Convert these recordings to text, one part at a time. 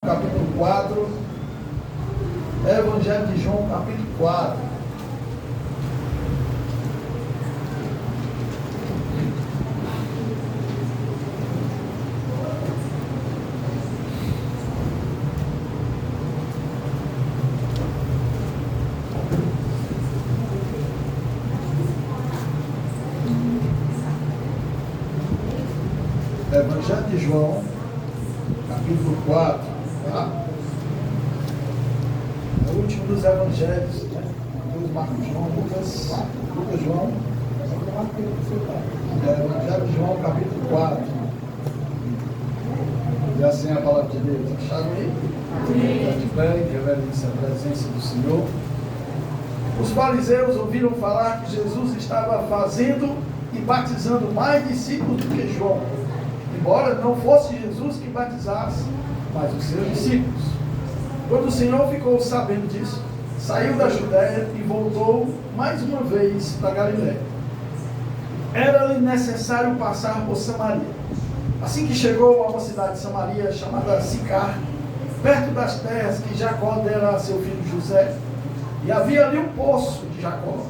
capítulo 4, Evangelho de João, capítulo 4. Evangelho de João, capítulo 4, tá? É o último dos evangelhos, né? Marcos, João, Lucas, João. Evangelho de João, capítulo 4. E assim é a palavra de Deus. Acharam aí? Está de pé, reverência à presença do Senhor. Os fariseus ouviram falar que Jesus estava fazendo e batizando mais discípulos do que João, embora não fosse Jesus que batizasse, mas os seus discípulos. Quando o Senhor ficou sabendo disso, saiu da Judéia e voltou mais uma vez para Galiléia. Era-lhe necessário passar por Samaria. Assim que chegou a uma cidade de Samaria chamada Sicar, perto das terras que Jacó dera a seu filho José, e havia ali um poço de Jacó.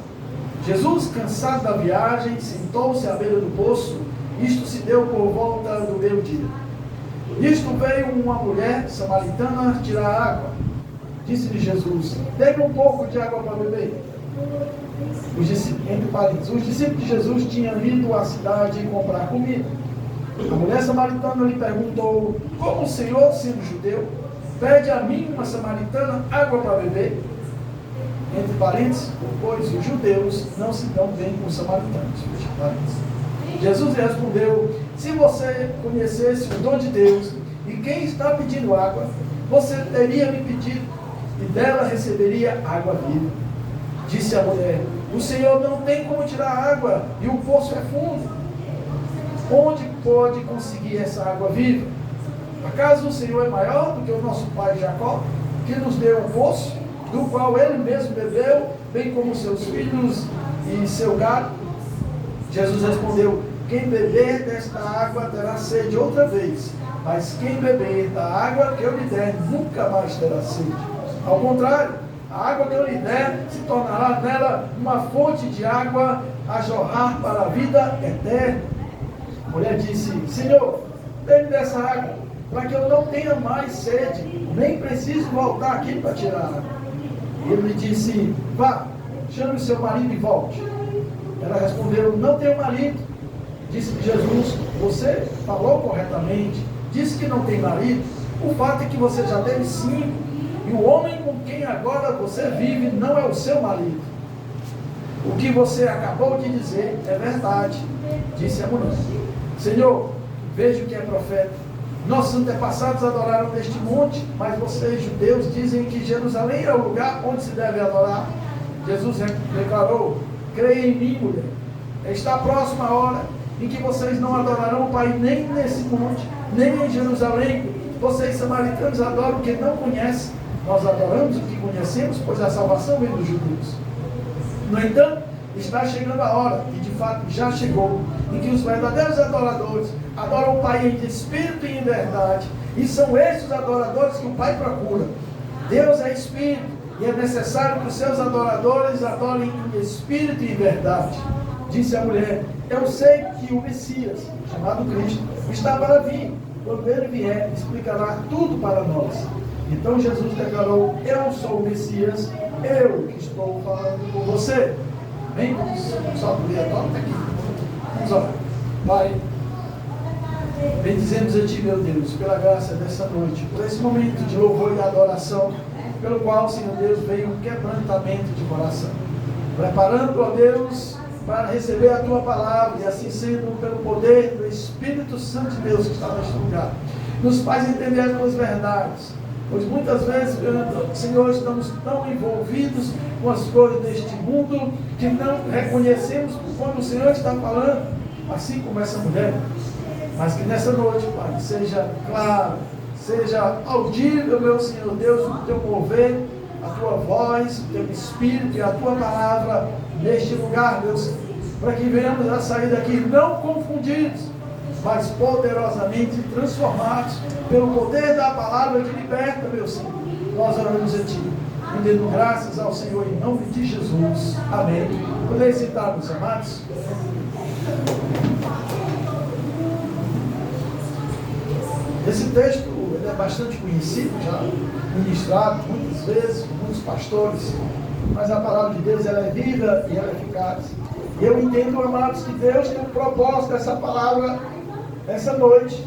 Jesus, cansado da viagem, sentou-se à beira do poço. Isto se deu por volta do meio-dia. Nisto veio uma mulher samaritana tirar água. Disse-lhe Jesus: dê-me um pouco de água para beber. Os discípulos de Jesus tinham ido à cidade comprar comida. A mulher samaritana lhe perguntou: como o Senhor, sendo judeu, pede a mim, uma samaritana, água para beber? Entre parênteses, pois os judeus não se dão bem com os samaritanos. Jesus respondeu: se você conhecesse o dom de Deus e quem está pedindo água, você teria me pedido e dela receberia água viva. Disse a mulher: o Senhor não tem como tirar água e o poço é fundo. Onde pode conseguir essa água viva? Acaso o Senhor é maior do que o nosso pai Jacó, que nos deu um poço, do qual ele mesmo bebeu, bem como seus filhos e seu gado? Jesus respondeu: quem beber desta água terá sede outra vez, mas quem beber da água que eu lhe der nunca mais terá sede. Ao contrário, a água que eu lhe der se tornará nela uma fonte de água a jorrar para a vida eterna. A mulher disse: Senhor, dê-me dessa água, para que eu não tenha mais sede, nem preciso voltar aqui para tirar água. E ele lhe disse: vá, chame o seu marido e volte. Ela respondeu: não tenho marido. Disse-lhe Jesus: você falou corretamente, disse que não tem marido. O fato é que você já teve 5, e o homem com quem agora você vive não é o seu marido. O que você acabou de dizer é verdade, disse a mulher. Senhor, vejo que é profeta. Nossos antepassados adoraram neste monte, mas vocês, judeus, dizem que Jerusalém é o lugar onde se deve adorar. Jesus declarou: creia em mim, mulher. Está próxima a hora em que vocês não adorarão o Pai nem nesse monte, nem em Jerusalém. Vocês, samaritanos, adoram o que não conhecem. Nós adoramos o que conhecemos, pois a salvação vem dos judeus. No entanto, está chegando a hora, e de fato já chegou, em que os verdadeiros adoradores adoram o Pai em espírito e em verdade, e são esses os adoradores que o Pai procura. Deus é espírito, e é necessário que os seus adoradores adorem em espírito e em verdade. Disse a mulher: eu sei que o Messias, chamado Cristo, está para vir. Quando ele vier, explicará tudo para nós. Então Jesus declarou: eu sou o Messias, eu que estou falando com você. Amém? Vamos só ler a nota aqui. Vamos orar. Pai, bendizemos a Ti, meu Deus, pela graça dessa noite, por esse momento de louvor e adoração, pelo qual, Senhor Deus, veio um quebrantamento de coração. Preparando, ó Deus, para receber a Tua palavra, e assim sendo, pelo poder do Espírito Santo de Deus que está neste lugar, nos faz entender as Tuas verdades, pois muitas vezes, Senhor, estamos tão envolvidos com as coisas deste mundo, que não reconhecemos quando o Senhor está falando, assim como essa mulher. Mas que nessa noite, Pai, seja claro, seja audível, meu Senhor Deus, o Teu mover, a Tua voz, o Teu Espírito e a Tua palavra neste lugar, Deus, para que venhamos a sair daqui não confundidos, mas poderosamente transformados pelo poder da palavra que liberta, meu Senhor. Nós oramos a Ti, rendendo graças ao Senhor em nome de Jesus. Amém. Podeis citar, meus amados? Esse texto ele é bastante conhecido, já ministrado muitas vezes por muitos pastores, mas a palavra de Deus ela é viva e ela é eficaz. E eu entendo, amados, que Deus tem um propósito dessa palavra essa noite.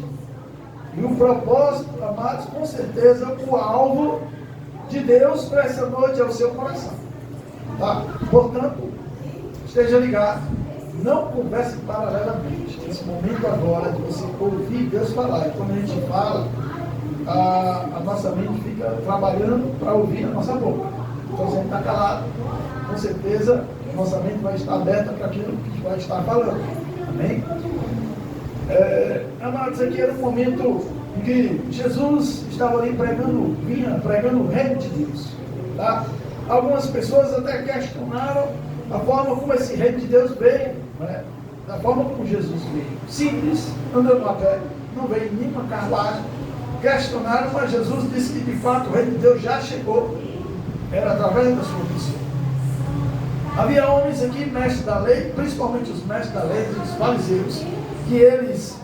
E o propósito, amados, com certeza o alvo de Deus para essa noite é o seu coração. Tá? Portanto, esteja ligado. Não converse paralelamente. Esse momento agora de você ouvir Deus falar. E quando a gente fala, a nossa mente fica trabalhando para ouvir a nossa boca. Então, se a gente está calado, com certeza, nossa mente vai estar aberta para aquilo que a gente vai estar falando. Amém? Amados, aqui era um momento em que Jesus estava ali pregando o reino de Deus. Tá? Algumas pessoas até questionaram a forma como esse reino de Deus veio, né? Da forma como Jesus veio. Simples, andando a pé, não veio nenhuma carruagem. Questionaram, mas Jesus disse que de fato o reino de Deus já chegou. Era através da sua missão. Havia homens aqui, mestres da lei, principalmente os mestres da lei, os fariseus, que eles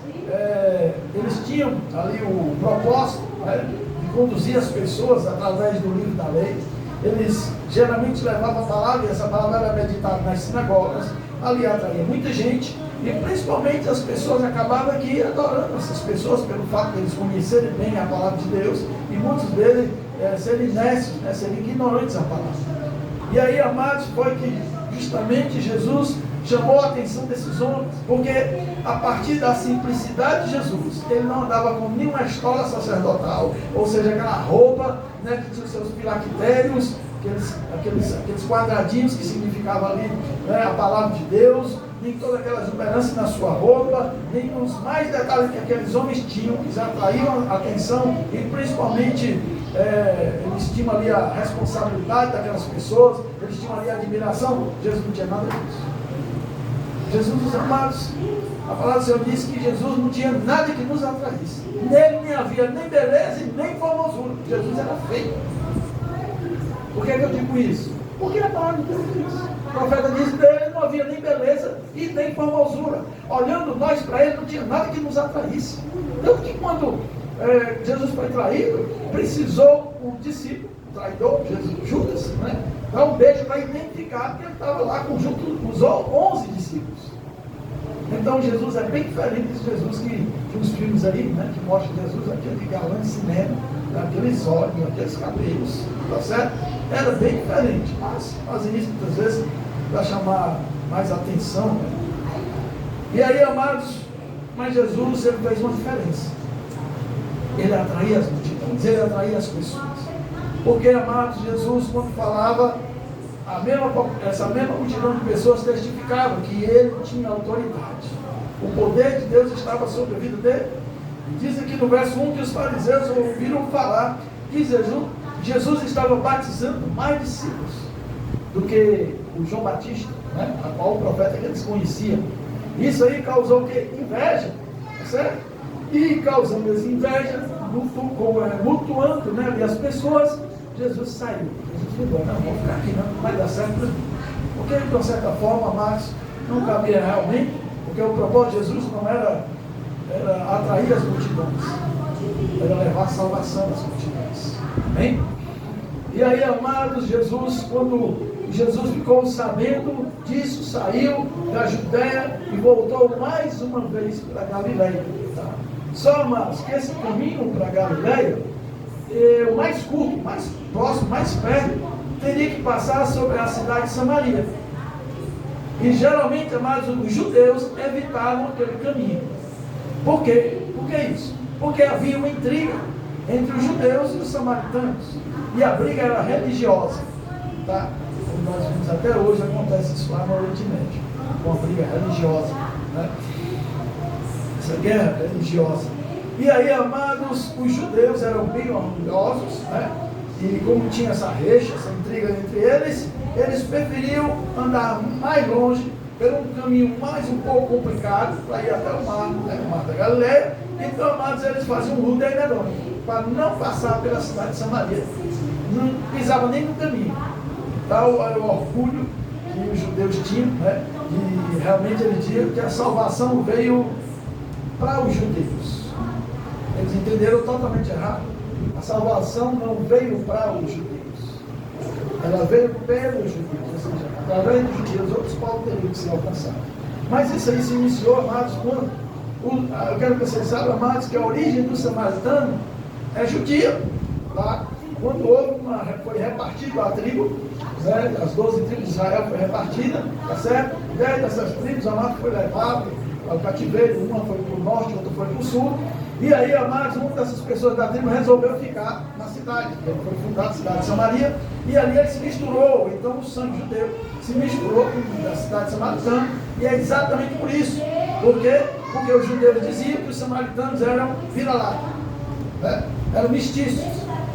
tinham ali o propósito, né, de conduzir as pessoas através do livro da lei. Eles geralmente levavam a palavra, e essa palavra era meditada nas sinagogas, ali atraía muita gente, e principalmente as pessoas acabavam aqui adorando essas pessoas pelo fato de eles conhecerem bem a palavra de Deus, e muitos deles serem nécios, né, serem ignorantes à palavra. E aí, amados, foi que justamente Jesus chamou a atenção desses homens, porque a partir da simplicidade de Jesus, ele não andava com nenhuma estola sacerdotal, ou seja, aquela roupa, né, que tinha os seus filactérios, aqueles quadradinhos que significavam ali, né, a palavra de Deus, nem toda aquela exuberância na sua roupa, nem os mais detalhes que aqueles homens tinham, que atraíam a atenção, e principalmente eles tinham ali a responsabilidade daquelas pessoas, eles tinham ali a admiração. Jesus não tinha nada disso. Jesus, amados, a palavra do Senhor diz que Jesus não tinha nada que nos atraísse. Nele nem havia nem beleza e nem formosura. Jesus era feio. Por que eu digo isso? Porque a palavra de Deus diz. O profeta diz que nele não havia nem beleza e nem formosura. Olhando nós para ele, não tinha nada que nos atraísse. Tanto que quando Jesus foi traído, precisou um discípulo, traidor, Judas, né, dar um beijo para identificar que ele estava lá com os 11 discípulos. Então Jesus é bem diferente desse Jesus que os filmes ali, né, que mostram Jesus, aquele galã de cinema, aqueles olhos, aqueles cabelos, tá certo? Era bem diferente, mas fazem isso muitas vezes para chamar mais atenção, né? E aí, amados, mas Jesus ele fez uma diferença. Ele atraía as multidões, ele atraía as pessoas. Porque, amados, Jesus, quando falava, essa mesma multidão de pessoas testificava que ele tinha autoridade. O poder de Deus estava sobre a vida dele. E diz aqui no verso 1 que os fariseus ouviram falar que Jesus estava batizando mais discípulos do que o João Batista, né, a qual o profeta que eles conheciam. Isso aí causou o quê? Inveja, certo? E causando essa inveja, mutuando, né, e as pessoas, Jesus saiu. Jesus falou, não vou ficar aqui não vai dar certo para mim. Porque de uma certa forma, Marcos, não cabia realmente, porque o propósito de Jesus não era atrair as multidões, era levar a salvação às multidões. Amém? E aí, amados, quando Jesus ficou sabendo disso, saiu da Judéia e voltou mais uma vez para Galileia. Tá? Só, amados, que esse caminho para Galileia, o mais curto, mais próximo, mais perto, teria que passar sobre a cidade de Samaria. E geralmente, amados, os judeus evitavam aquele caminho. Por quê? Por que isso? Porque havia uma intriga entre os judeus e os samaritanos. E a briga era religiosa. Tá? Como nós vimos até hoje, acontece isso lá no Oriente Médio. Uma briga religiosa. Né? Essa guerra religiosa. E aí, amados, os judeus eram bem orgulhosos, né? E como tinha essa rixa, essa intriga entre eles, eles preferiam andar mais longe por um caminho mais um pouco complicado para ir até o mar, né, o mar da Galileia. Então, amados, eles faziam um rude para não passar pela cidade de Samaria. Não pisava nem no caminho. Tal era o orgulho que os judeus tinham, né? E realmente eles diziam que a salvação veio para os judeus. Eles entenderam totalmente errado. A salvação não veio para os judeus. Ela veio pelos judeus, ou seja, através dos judeus, outros povos teriam que ser alcançados. Mas isso aí se iniciou, amados, quando eu quero que vocês saibam, amados, que a origem do samaritano é judia. Tá? Quando foi repartido a tribo, né, as 12 tribos de Israel foi repartida, tá certo? 10 dessas tribos, amados, foi levado ao cativeiro, uma foi para o norte, outra foi para o sul. E aí, amados, uma dessas pessoas da tribo resolveu ficar na cidade. Ele foi fundada a cidade de Samaria, e ali ele se misturou. Então o sangue judeu se misturou com a cidade de Samaritana, e é exatamente por isso. Por quê? Porque os judeus diziam que os samaritanos eram vira-lata, né? Eram mestiços,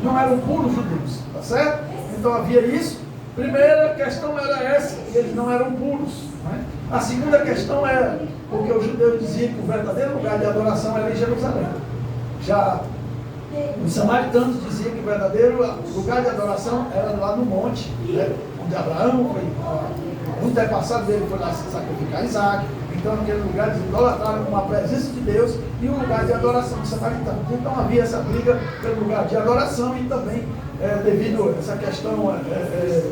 não eram puros judeus, tá certo? Então havia isso. Primeira questão era essa, que eles não eram puros, né? A segunda questão era porque os judeus diziam que o verdadeiro lugar de adoração era em Jerusalém. Já os samaritanos diziam que o verdadeiro lugar de adoração era lá no monte, né? Onde Abraão foi, o antepassado dele foi lá sacrificar Isaac. Então aquele lugar de idolatraram com a presença de Deus e um lugar de adoração dos samaritanos. Então havia essa briga pelo lugar de adoração e também devido a essa questão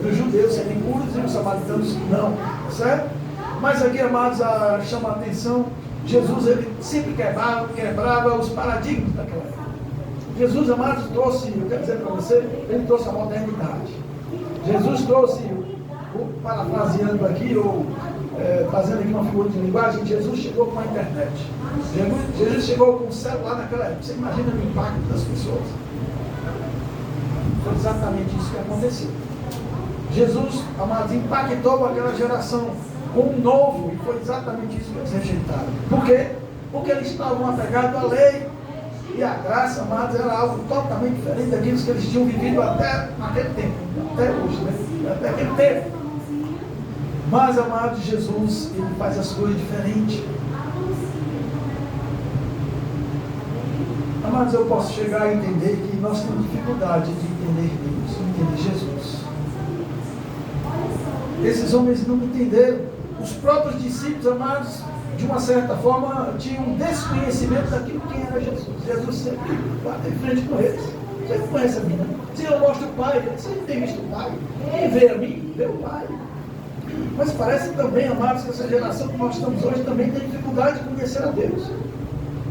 dos judeus serem puros e os samaritanos não, certo? Mas aqui, amados, chama a atenção, Jesus ele sempre quebrava os paradigmas daquela época. Jesus, amados, trouxe, eu quero dizer para você, ele trouxe a modernidade. Jesus trouxe, parafraseando aqui, ou fazendo aqui uma figura de linguagem, Jesus chegou com a internet. Jesus chegou com o celular naquela época. Você imagina o impacto das pessoas? Foi exatamente isso que aconteceu. Jesus, amados, impactou aquela geração com um novo, e foi exatamente isso que eles rejeitaram. Por quê? Porque eles estavam apegados à lei, e a graça, amados, era algo totalmente diferente daquilo que eles tinham vivido até naquele tempo, até hoje, né? Até aquele tempo. Mas, amados, Jesus, ele faz as coisas diferentes. Amados, eu posso chegar a entender que nós temos dificuldade de entender Deus, entender Jesus. Esses homens não entenderam. Os próprios discípulos, amados, de uma certa forma, tinham um desconhecimento daquilo que era Jesus. Jesus sempre bate em frente com eles. Você não conhece a mim, não? Se eu mostro o Pai, você não tem visto o Pai. Quem vê a mim, vê o Pai. Mas parece também, amados, que essa geração que nós estamos hoje também tem dificuldade de conhecer a Deus.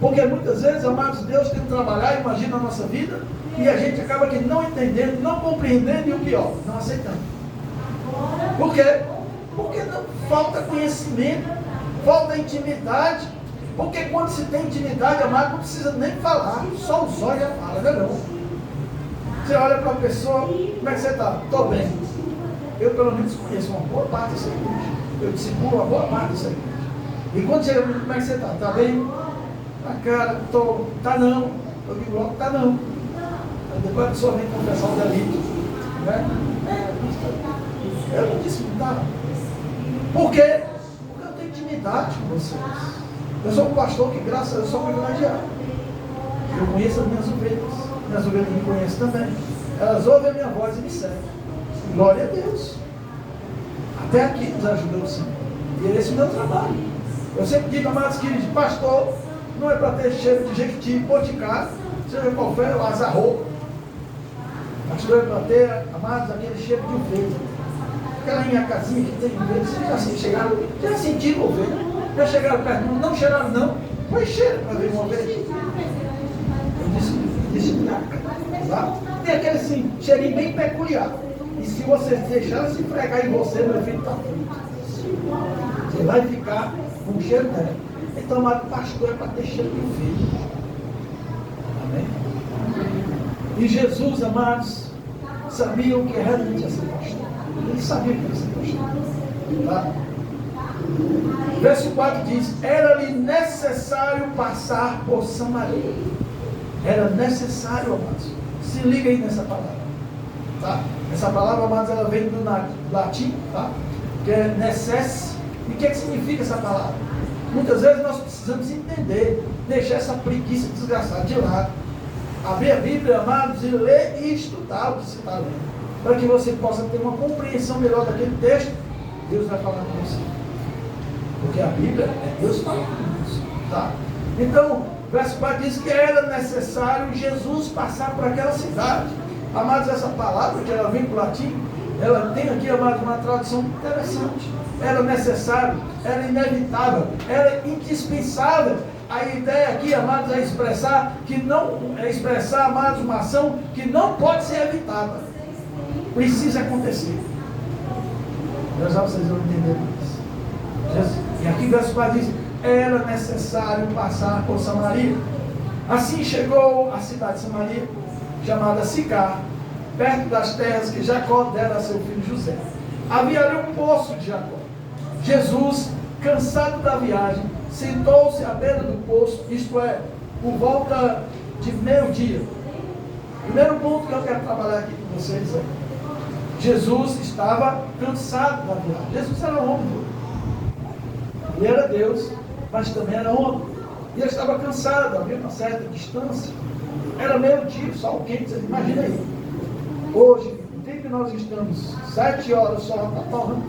Porque muitas vezes, amados, Deus tem que trabalhar, imagina a nossa vida, e a gente acaba que não entendendo, não compreendendo e o pior, não aceitando. Por quê? Porque não falta conhecimento, falta intimidade. Porque quando se tem intimidade, amado, não precisa nem falar, só os olhos já falam, não é não? Você olha para a pessoa, como é que você está? Estou bem. Eu pelo menos conheço uma boa parte dessa igreja. Eu discipulo uma boa parte dessa igreja. E quando chega, como é que você está? Está bem? A cara, tá não. Eu digo logo, tá não. Aí depois a pessoa vem confessar o delito. Né? Eu não disse que tá. Por quê? Porque eu tenho intimidade com vocês. Eu sou um pastor que, graças a Deus, sou privilegiado. Eu conheço as minhas ovelhas. Minhas ovelhas me conhecem também. Elas ouvem a minha voz e me seguem. Glória a Deus. Até aqui nos ajudou o Senhor. E esse é o meu trabalho. Eu sempre digo, amados queridos, pastor não é para ter cheiro de jequiti, boticário, seja qual for, o azarro. Pastor é para ter, amados, aquele cheiro de ovelha. Aquela minha casinha que tem ovelha, vocês já sentiram ovelha? Já chegaram perto, não cheiraram não? Foi cheiro para ver uma ovelha. Eu disse, tá? Tem aquele assim, cheirinho bem peculiar. E se você deixar se fregar em você, meu filho está frito. Você vai ficar com o cheiro dela. Então, amado pastor é para ter cheiro de ovelha. Amém? E Jesus, amados, sabia o que realmente ia ser pastor. Ele sabia o que ia ser pastor. Tá? Verso 4 diz: era-lhe necessário passar por Samaria. Era necessário, amados. Se liga aí nessa palavra. Tá? Essa palavra, amados, ela vem do latim, tá? Que é necesse, E o que significa essa palavra? Muitas vezes nós precisamos entender, deixar essa preguiça desgraçada de lado, abrir a Bíblia, amados, e ler e estudar o que você está lendo, para que você possa ter uma compreensão melhor daquele texto. Deus vai falar com você, porque a Bíblia é Deus falando com você, tá? Então, o verso 4 diz que era necessário Jesus passar por aquela cidade. Amados, essa palavra que ela vem para o latim, ela tem aqui, amados, uma tradução interessante. Era necessário, era inevitável, era indispensável. A ideia aqui, amados, é expressar, amados, uma ação que não pode ser evitada. Precisa acontecer. Já vocês vão entender isso. E aqui o verso 4 diz: era necessário passar por Samaria. Assim chegou a cidade de Samaria, chamada Sicar, perto das terras que Jacó dera a seu filho José. Havia ali um poço de Jacó. Jesus, cansado da viagem, sentou-se à beira do poço, isto é, por volta de meio-dia. Primeiro ponto que eu quero trabalhar aqui com vocês é: Jesus estava cansado da viagem. Jesus era homem. Ele era Deus, mas também era homem. E ele estava cansado, havia uma certa distância. Era meio-dia, sol quente. Imagina aí. Hoje, o tempo que nós estamos, 7 horas, o sol está torrando.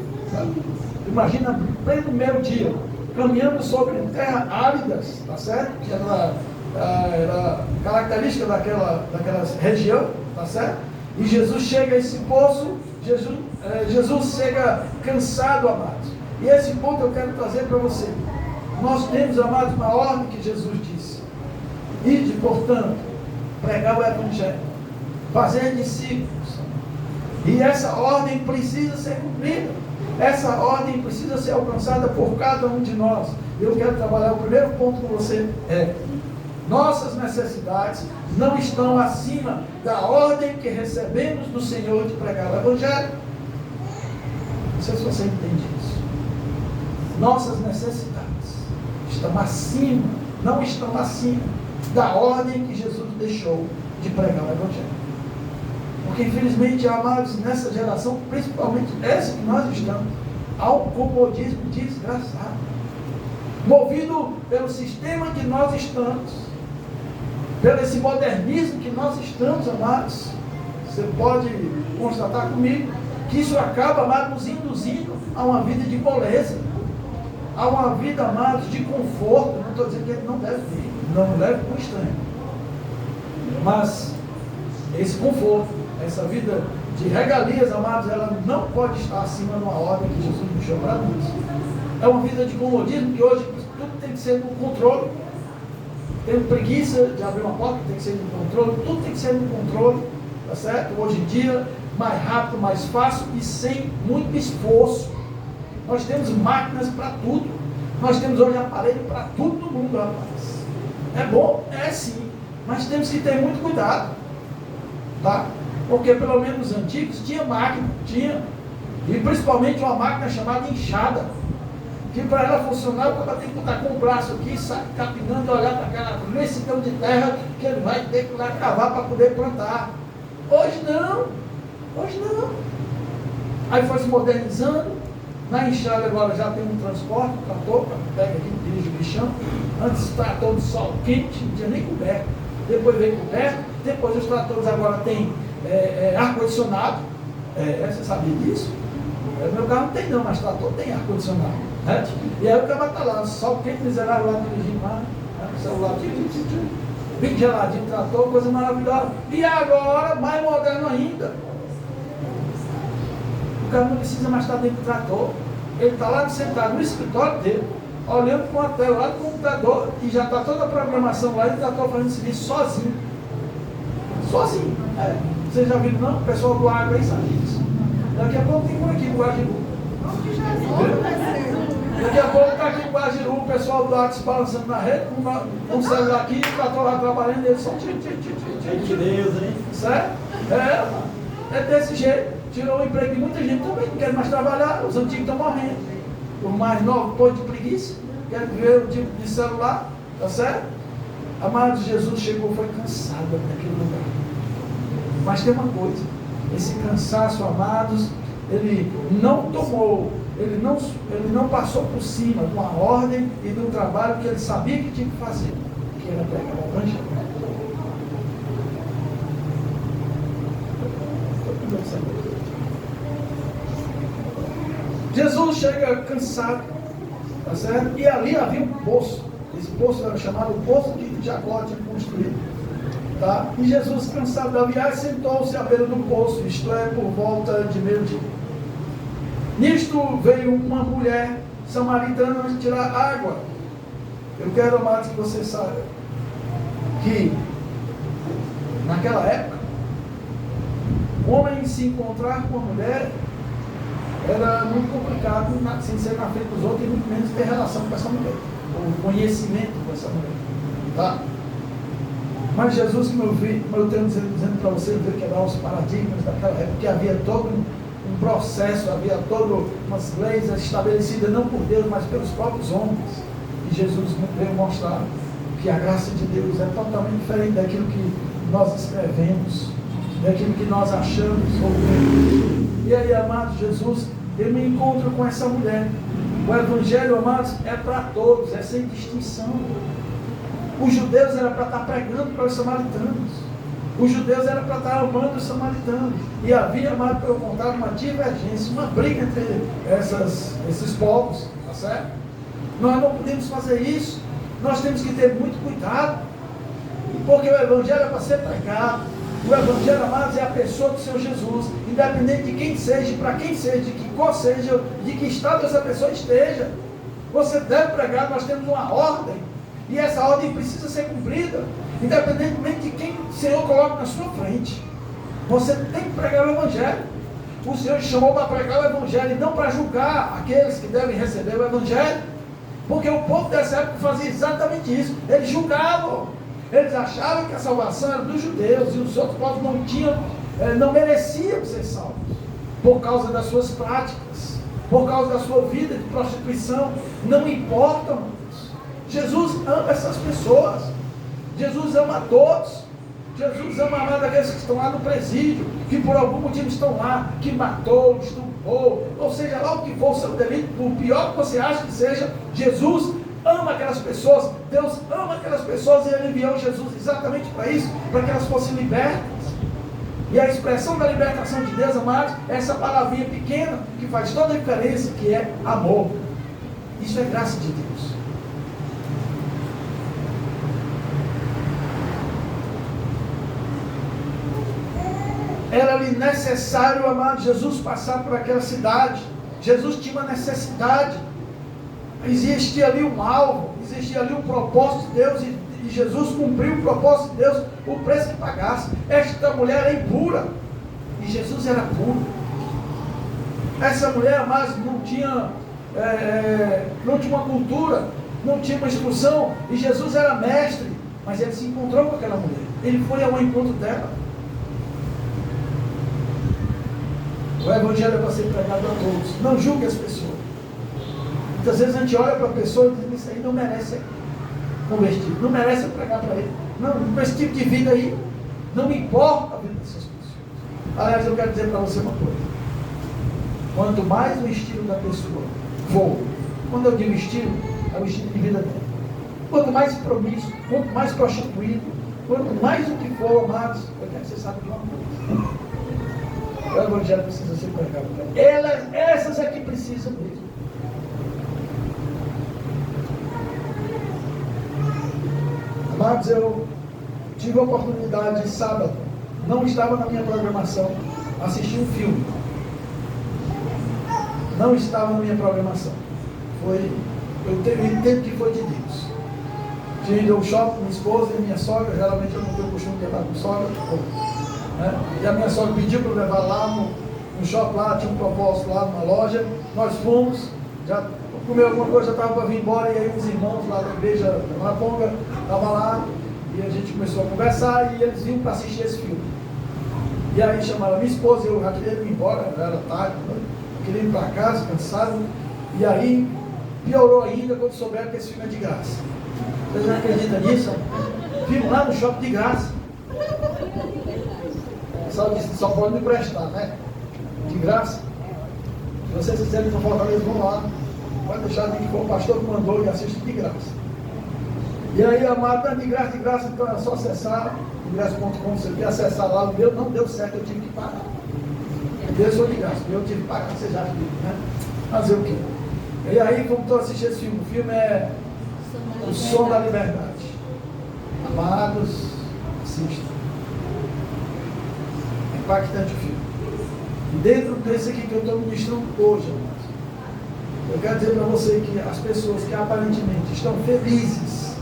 Imagina, pleno meio-dia, caminhando sobre terra áridas, tá certo? Que era característica daquela região, tá certo? E Jesus chega a esse poço, Jesus chega cansado, amados. E esse ponto eu quero trazer para você. Nós temos, amados, uma ordem que Jesus disse: ide, portanto, pregar o Evangelho, fazer discípulos. E essa ordem precisa ser cumprida. Essa ordem precisa ser alcançada por cada um de nós. Eu quero trabalhar, o primeiro ponto com você é: nossas necessidades não estão acima da ordem que recebemos do Senhor de pregar o Evangelho. Não sei se você entende isso. Nossas necessidades estão acima, não estão acima da ordem que Jesus deixou de pregar o Evangelho. Porque infelizmente, amados, nessa geração, principalmente essa que nós estamos, há um comodismo desgraçado, movido pelo sistema que nós estamos, pelo esse modernismo que nós estamos, amados. Você pode constatar comigo que isso acaba, amados, nos induzindo a uma vida de moleza, a uma vida, amados, de conforto. Não estou dizendo que ele não deve ter, não leve para o estranho, mas esse conforto, essa vida de regalias, amados, ela não pode estar acima de uma ordem que Jesus deixou para nós. É uma vida de comodismo, que hoje tudo tem que ser no controle. Tenho preguiça de abrir uma porta, tem que ser no controle, tudo tem que ser no controle, tá certo? Hoje em dia, mais rápido, mais fácil e sem muito esforço. Nós temos máquinas para tudo, nós temos hoje aparelho para tudo no mundo, rapaz. É bom? É sim, mas temos que ter muito cuidado, tá? Porque pelo menos os antigos tinha máquina, e principalmente uma máquina chamada enxada, que para ela funcionar, o cara tem que botar com o braço aqui, sair capinando e olhar para aquela imensidão de terra que ele vai ter que ir lá cavar para poder plantar. Hoje não. Aí foi se modernizando. Na enxada agora já tem um transporte, um trator, pega aqui, dirige o bichão. Antes o trator de sol quente, não tinha nem coberto. Depois veio coberto. Depois os tratores agora tem ar-condicionado. Você sabia disso? Meu carro não tem não, mas trator tem ar-condicionado. Né? E aí o cara está lá, sol quente, miserável lá dirigindo lá, celular, bem geladinho, trator, coisa maravilhosa. E agora, mais moderno ainda, o cara não precisa mais estar dentro do trator. Ele está lá sentado no escritório dele, olhando para uma tela lá do computador, e já está toda a programação lá, e o trator fazendo serviço sozinho. Sozinho. Vocês já viram não? O pessoal do agro aí sabe disso. Daqui a pouco tem um aqui no Guajiru. Daqui a pouco está aqui no Guajiru, o pessoal do agro se balançando na rede, com um celular aqui, o trator lá trabalhando, eles só tira. De Deus, hein? Certo? É desse jeito. Tirou o emprego de muita gente também, não quer mais trabalhar, os antigos estão morrendo. Os mais novos, pôr de preguiça, quer ver o tipo de celular, tá certo? Amados, Jesus chegou, foi cansado daquele lugar. Mas tem uma coisa, esse cansaço, amados, ele não tomou ele não passou por cima de uma ordem e de um trabalho que ele sabia que tinha que fazer, que era pregar o evangelho. Jesus chega cansado, tá certo? E ali havia um poço. Esse poço era chamado Poço que Jacó tinha construído. Tá? E Jesus, cansado da viagem, sentou-se à beira do poço, isto é, por volta de meio-dia. Nisto veio uma mulher samaritana tirar água. Eu quero, amados, que você saiba que naquela época, o homem se encontrar com uma mulher era muito complicado, sem ser na frente dos outros, e muito menos ter relação com essa mulher, ou conhecimento com essa mulher. Tá? Mas Jesus, como eu tenho dizendo para você, veio quebrar os paradigmas daquela época, que havia todo um processo, havia todas umas leis estabelecidas, não por Deus, mas pelos próprios homens. E Jesus veio mostrar que a graça de Deus é totalmente diferente daquilo que nós escrevemos, daquilo que nós achamos ou vemos. E aí, amados, Jesus, eu me encontro com essa mulher. O Evangelho, amados, é para todos, é sem distinção. Os judeus eram para estar pregando para os samaritanos. Os judeus eram para estar amando os samaritanos. E havia, amado, pelo contrário, uma divergência, uma briga entre esses povos. Tá certo? Nós não podemos fazer isso. Nós temos que ter muito cuidado. Porque o Evangelho é para ser pregado. O Evangelho, amados, é a pessoa do Senhor Jesus. Independente de quem seja, para quem seja, de que cor seja, de que estado essa pessoa esteja. Você deve pregar, nós temos uma ordem. E essa ordem precisa ser cumprida, independentemente de quem o Senhor coloca na sua frente. Você tem que pregar o Evangelho. O Senhor chamou para pregar o Evangelho e não para julgar aqueles que devem receber o Evangelho. Porque o povo dessa época fazia exatamente isso. Eles julgavam. Eles achavam que a salvação era dos judeus e os outros povos não mereciam ser salvos. Por causa das suas práticas, por causa da sua vida de prostituição. Não importa, irmãos. Jesus ama essas pessoas. Jesus ama a todos. Jesus ama aqueles que estão lá no presídio, que por algum motivo estão lá, que matou, estuprou, ou seja lá o que for o seu delito, por pior que você acha que seja, Jesus ama aquelas pessoas. Deus ama aquelas pessoas e Ele enviou Jesus exatamente para isso, para que elas fossem libertas. E a expressão da libertação de Deus, amados, é essa palavrinha pequena que faz toda a diferença, que é amor. Isso é graça de Deus. Era-lhe necessário, amado, Jesus passar por aquela cidade. Jesus tinha uma necessidade. Existia ali um alvo, existia ali um propósito de Deus, e Jesus cumpriu o propósito de Deus, o preço que pagasse. Esta mulher era impura, e Jesus era puro. Essa mulher, mas não tinha uma cultura, não tinha uma instrução, e Jesus era mestre, mas ele se encontrou com aquela mulher. Ele foi ao encontro dela. O Evangelho é para ser pregado a todos. Não julgue as pessoas. Muitas vezes a gente olha para a pessoa e diz: isso aí não merece ser convertido, não merece pregar para ele. Não, com esse tipo de vida aí, não me importa a vida dessas pessoas. Aliás, eu quero dizer para você uma coisa: quanto mais o estilo da pessoa for, quando eu digo estilo, é o estilo de vida dela. Quanto mais promíscuo, quanto mais prostituído, quanto mais o que for, amados, eu quero que você saiba de uma coisa: o Evangelho precisa ser pregado para elas. Essas é que precisam mesmo. Amados, eu tive a oportunidade de sábado, não estava na minha programação, assistir um filme. Não estava na minha programação. Eu entendo que foi de Deus. Tinha ido ao shopping com minha esposa e minha sogra. Geralmente eu não tenho o costume de levar com sogra. Né? E a minha sogra pediu para eu levar lá no shopping, lá tinha um propósito lá numa loja. Nós fomos, já comeu alguma coisa, já estava para vir embora, e aí os irmãos lá da igreja da Maraponga estavam lá, e a gente começou a conversar, e eles vinham para assistir esse filme. E aí chamaram a minha esposa, eu já queria ir embora, já era tarde, né? Eu queria ir para casa, cansado, e aí piorou ainda quando souberam que esse filme é de graça. Vocês não acreditam nisso? Filme lá no shopping de graça. O pessoal disse: só pode me prestar, né? De graça. Se vocês quiserem ir para Fortaleza, vão lá. Pode deixar de que foi o pastor que mandou e assiste de graça. E aí, amado, de graça, então é só acessar ingresso.com, você quer acessar lá. O meu não deu certo, eu tive que pagar. Deus foi de graça, eu tive que pagar, você já viu, né? Fazer o quê? E aí, como estou assistindo esse filme, o filme é O Som da Liberdade. Amados, assistam. É impactante o filme. E dentro desse aqui que eu estou ministrando hoje, amados, eu quero dizer para você que as pessoas que aparentemente estão felizes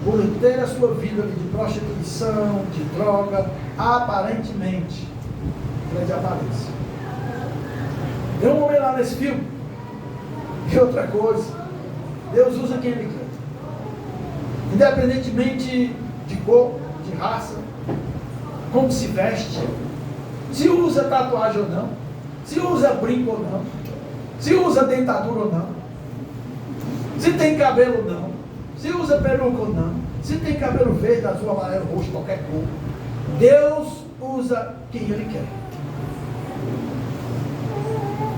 por ter a sua vida de prostituição, de droga, aparentemente, grande aparência. Tem um homem lá nesse filme, e outra coisa, Deus usa quem Ele quer. Independentemente de cor, de raça, como se veste, se usa tatuagem ou não, se usa brinco ou não, se usa dentadura ou não, se tem cabelo ou não, se usa peruca ou não, se tem cabelo verde, azul, amarelo, roxo, qualquer cor. Deus usa quem Ele quer.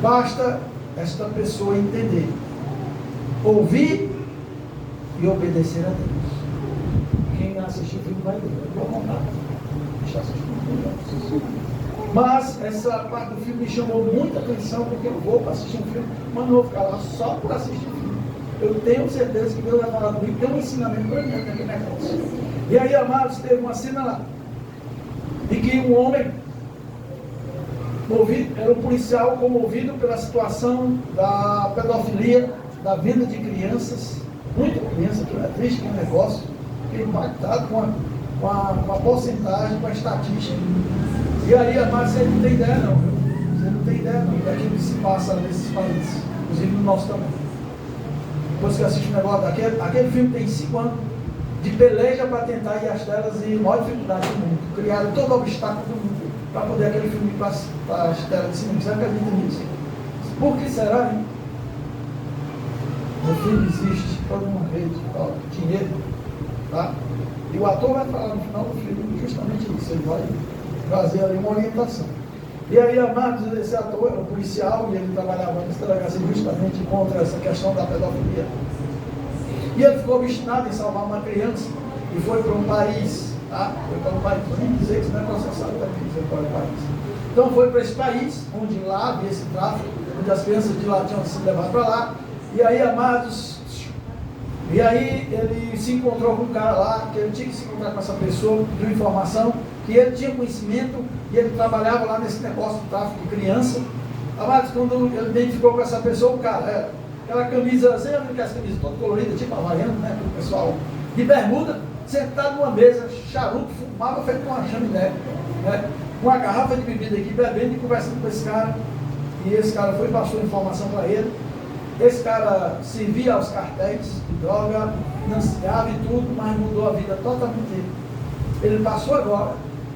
Basta esta pessoa entender, ouvir e obedecer a Deus. Quem assistir o filme vai ver, eu vou contar. Deixa eu assistir. Mas essa parte do filme me chamou muita atenção, porque eu vou para assistir um filme, mas não vou ficar lá só por assistir o filme. Eu tenho certeza que Deus vai falar comigo, tem um ensinamento para mim naquele negócio. E aí, amados, teve uma cena lá, em que um homem, era um policial comovido pela situação da pedofilia, da venda de crianças, muita criança, que é triste, que é um negócio, que é impactado com a porcentagem, com a estatística. E aí, amados, você não tem ideia não, viu? Você não tem ideia não daquilo que se passa nesses países, inclusive no nosso também. Depois que assiste um negócio daquele, aquele filme tem 5 anos de peleja para tentar ir às telas e maior dificuldade do mundo. Criaram todo obstáculo do mundo para poder aquele filme ir para as telas de cinema. Você acredita nisso? Por que será, hein? No filme existe toda uma rede, dinheiro, tá? E o ator vai falar no final do filme justamente isso. Ele vai trazer ali uma orientação. E aí, amados, esse ator era um policial e ele trabalhava nessa delegacia justamente contra essa questão da pedofilia. E ele ficou obstinado em salvar uma criança e foi para um país, tá? Foi para um país, vou nem dizer que isso não é processado também, dizer qual é o país. Então foi para esse país, onde lá havia esse tráfico, onde as crianças de lá tinham sido levadas para lá. E aí, amados, e aí ele se encontrou com um cara lá, que ele tinha que se encontrar com essa pessoa, pediu informação, que ele tinha conhecimento e ele trabalhava lá nesse negócio de tráfico de criança. Amados, quando ele identificou com essa pessoa, o cara, aquela camisa, você já viu aquelas camisas todas coloridas, tipo havaiano, né, o pessoal de bermuda, sentado numa mesa, charuto, fumava feito com uma chaminé, né, com uma garrafa de bebida aqui, bebendo e conversando com esse cara. E esse cara foi e passou informação para ele. Esse cara servia aos cartéis de droga, financiava e tudo, mas mudou a vida totalmente dele. Ele passou agora,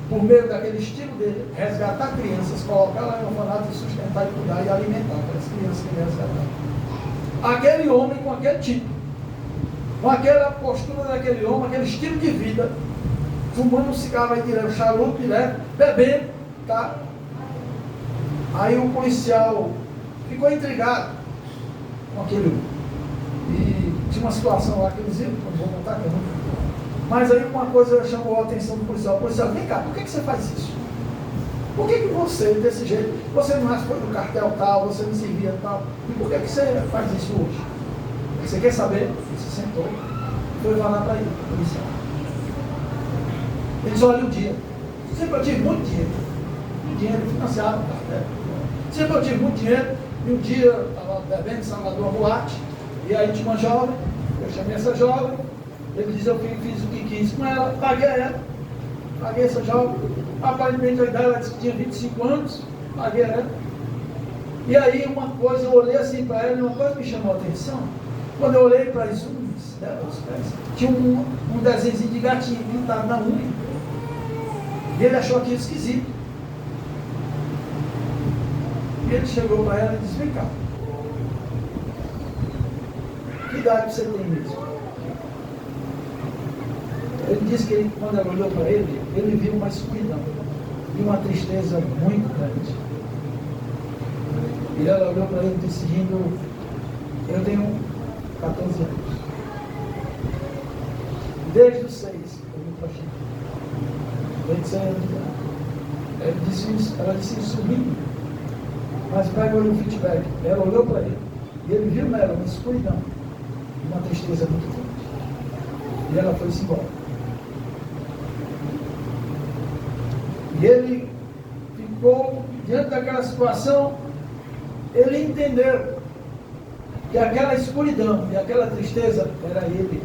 por meio daquele estilo dele, resgatar crianças, colocar lá em orfanato e sustentar e cuidar e alimentar aquelas crianças que ele resgatar. Aquele homem com aquele tipo, com aquela postura daquele homem, aquele estilo de vida, fumando um cigarro aí direto, charuto direto, bebendo, tá? Aí o policial ficou intrigado com aquele homem. E tinha uma situação lá que eles iam, não vou contar que eu não. Mas aí uma coisa chamou a atenção do policial. O policial, vem cá, por que você faz isso? Por que você, desse jeito, você não foi no cartel tal, você não servia tal, e por que você faz isso hoje? Você quer saber? Ele se sentou e foi falar para ele, policial. Ele disse, olha o dia. Sempre eu tive muito dinheiro financiado no cartel. Sempre eu tive muito dinheiro, e um dia eu estava bebendo em Salvador, uma boate, e aí tinha uma jovem, eu chamei essa jovem, ele disse, eu fiz o que quis com ela, paguei ela, paguei essa jovem, aparentemente a idade ela disse que tinha 25 anos, paguei ela. E aí uma coisa, eu olhei assim para ela, e uma coisa me chamou a atenção, quando eu olhei para isso, tinha um desenho de gatinho pintado na unha, e ele achou aquilo esquisito. E ele chegou para ela e disse, vem cá, que idade você tem mesmo? Ele disse que ele, quando ela olhou para ele, ele viu uma escuridão e uma tristeza muito grande. E ela olhou para ele e disse, rindo, eu tenho 14 anos. Desde os 6, eu me prostituí. Desde 6 anos de idade. Ela disse isso rindo. Mas pega o feedback. Ela olhou para ele e ele viu nela uma escuridão, uma tristeza muito grande. E ela foi-se embora. E ele ficou diante daquela situação. Ele entendeu que aquela escuridão e aquela tristeza era ele.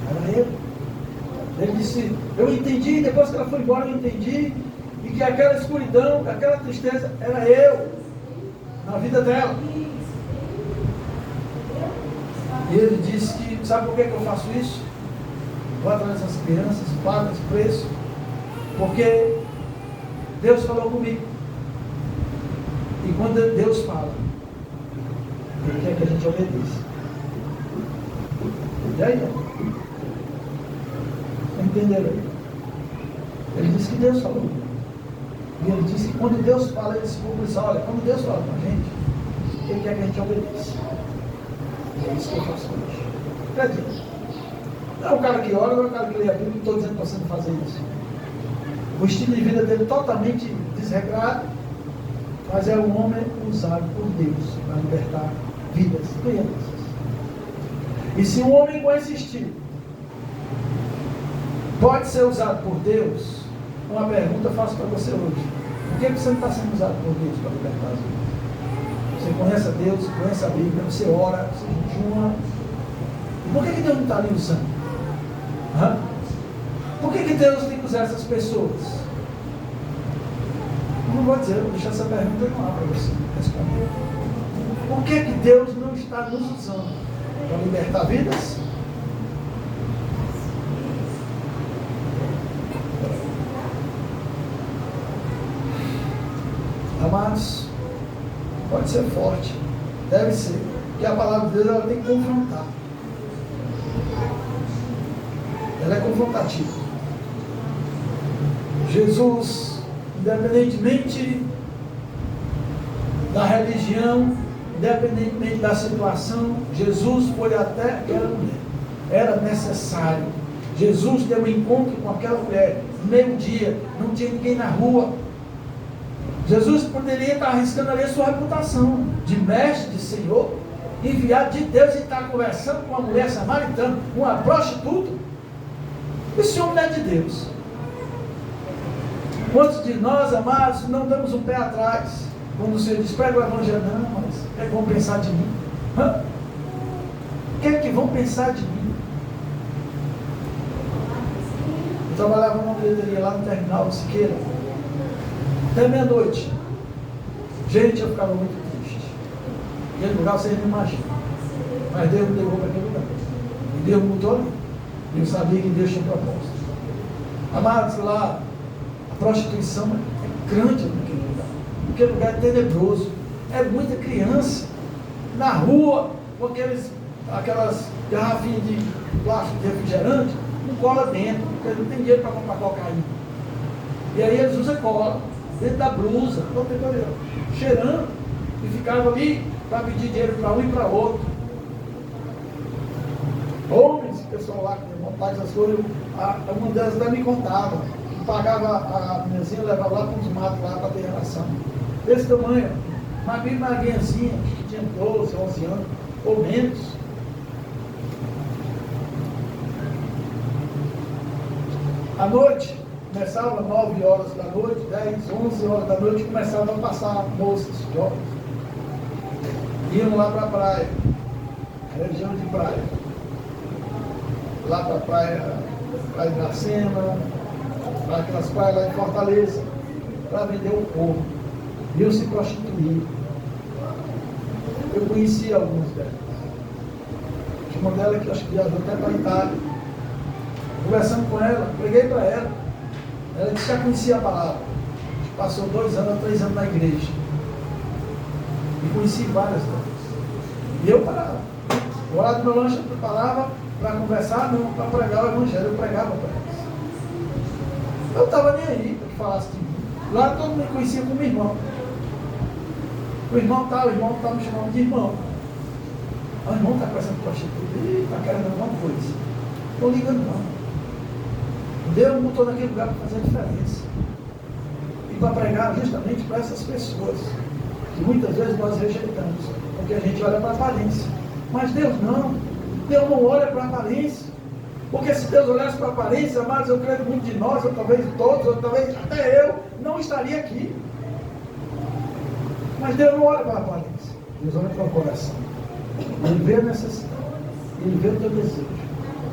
Era ele. Ele disse, eu entendi, depois que ela foi embora eu entendi, e que aquela escuridão, aquela tristeza era eu, na vida dela. E ele disse que, sabe por que eu faço isso? Vou atrás das crianças, pago esse preço, porque Deus falou comigo. E quando Deus fala, Ele quer que a gente obedeça. E aí, entenderam? Ele disse que Deus falou. E ele disse que quando Deus fala, ele se publica, olha, quando Deus fala com a gente, Ele quer que a gente obedeça. E é isso que eu faço hoje. Acredita? Não é o cara que ora, não é o cara que lê a Bíblia, não estou dizendo para você não fazer isso. O estilo de vida dele totalmente desregrado, mas é um homem usado por Deus para libertar vidas, crianças. E se um homem com esse estilo pode ser usado por Deus, uma pergunta eu faço para você hoje. Por que você não está sendo usado por Deus para libertar as vidas? Você conhece a Deus, conhece a Bíblia, você ora, você jejuma. Por que Deus não está ali usando? Por que Deus tem que usar essas pessoas? Eu não vou dizer, eu vou deixar essa pergunta no ar para você responder. Por que Deus não está nos usando para libertar vidas? Amados, pode ser forte, deve ser, porque a palavra de Deus ela tem que confrontar. Ela é confrontativa. Jesus, independentemente da religião, independentemente da situação, Jesus foi até aquela mulher. Era necessário. Jesus teve um encontro com aquela mulher, meio-dia, não tinha ninguém na rua. Jesus poderia estar arriscando ali a sua reputação de mestre, de Senhor, enviado de Deus, e estar conversando com uma mulher samaritana, uma prostituta. Esse homem não é de Deus. Quantos de nós, amados, não damos um pé atrás quando o Senhor diz, prega o evangelho? Não, mas o que é que vão pensar de mim? O que é que vão pensar de mim? Eu trabalhava numa bilheteria lá no terminal de Siqueira, até meia-noite. Gente, eu ficava muito triste. Aquele lugar vocês não imaginam. Mas Deus me levou para aquele lugar. E Deus mudou ali. Eu sabia que Deus tinha propósito. Amados, lá a prostituição é grande naquele lugar. Aquele lugar é tenebroso. É muita criança na rua com aquelas garrafinhas de plástico de refrigerante, com cola dentro, porque não tem dinheiro para comprar cocaína. E aí eles usam cola dentro da blusa, cheirando, e ficava ali para pedir dinheiro para um e para outro. Homens, pessoal lá que tem vontade dessas coisas, uma delas até me contava, que pagava a meninazinha, levava lá para os matos lá para ter relação. Desse tamanho, mas bem magrinhazinha, que tinha 12, 11 anos, ou menos. À noite, começava 9 horas da noite, 10, 11 horas da noite, começavam a passar moças, jovens. Iam lá para a praia, região de praia. Lá para a praia de Iracema, para aquelas praias lá em Fortaleza, para vender o corpo. Iam se prostituir. Eu conheci algumas delas. Tinha uma delas que acho que viajou até para a Itália. Conversando com ela, preguei para ela. Ela disse que já conhecia a palavra. Passou 2 anos, 3 anos na igreja. E conheci várias delas. E eu parava. O horário do meu lanche eu preparava para conversar, não para pregar o evangelho. Eu pregava para elas. Eu não estava nem aí para que falasse de mim. Lá todo mundo me conhecia como irmão. O irmão está me chamando de irmão. O irmão está com essa prostituta, está querendo alguma coisa. Não liga não. Deus me botou naquele lugar para fazer a diferença. E para pregar justamente para essas pessoas, que muitas vezes nós rejeitamos, porque a gente olha para a aparência. Mas Deus não. Deus não olha para a aparência. Porque se Deus olhasse para a aparência, amados, eu creio que muitos de nós, ou talvez todos, ou talvez até eu, não estaria aqui. Mas Deus não olha para a aparência. Deus olha para o coração. Ele vê a necessidade. Ele vê o teu desejo.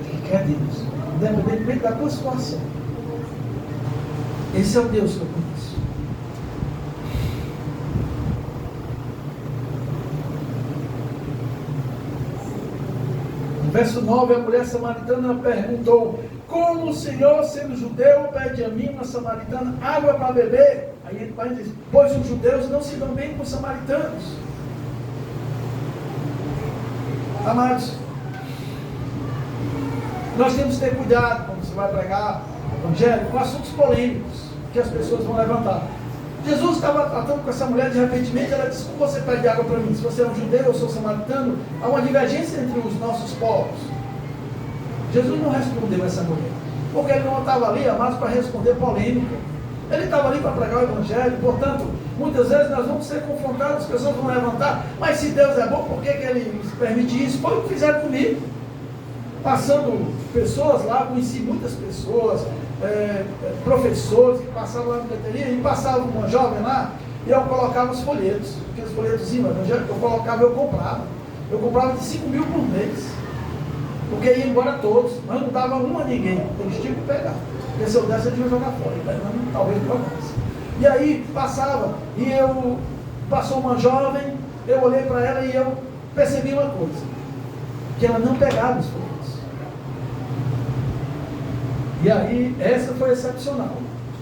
Ele quer Deus. Independentemente da tua situação. Esse é o Deus que eu conheço. No verso 9, a mulher samaritana perguntou: como o Senhor, sendo judeu, pede a mim, uma samaritana, água para beber? Aí ele vai dizer: pois os judeus não se dão bem com os samaritanos. Amados, nós temos que ter cuidado quando você vai pregar o evangelho com assuntos polêmicos que as pessoas vão levantar. Jesus estava tratando com essa mulher, de repente ela disse: como você pede água para mim? Se você é um judeu, eu sou samaritano. Há uma divergência entre os nossos povos. Jesus não respondeu a essa mulher, porque ele não estava ali, amados, para responder polêmica. Ele estava ali para pregar o evangelho. Portanto, muitas vezes nós vamos ser confrontados, as pessoas vão levantar: mas se Deus é bom, por que ele permite isso? Foi o que fizeram comigo. Passando pessoas lá, conheci muitas pessoas, professores que passavam lá na bilheteria, e passava uma jovem lá, e eu colocava os folhetos, aqueles folhetos evangélicos, eu colocava, eu comprava. Eu comprava de 5 mil por mês, porque ia embora todos, mas não dava um a ninguém, eles tinham que pegar, porque se eu desse eles iam jogar fora, talvez não jogasse. E aí passava, e passou uma jovem, eu olhei para ela e eu percebi uma coisa, que ela não pegava os folhetos. E aí, essa foi excepcional.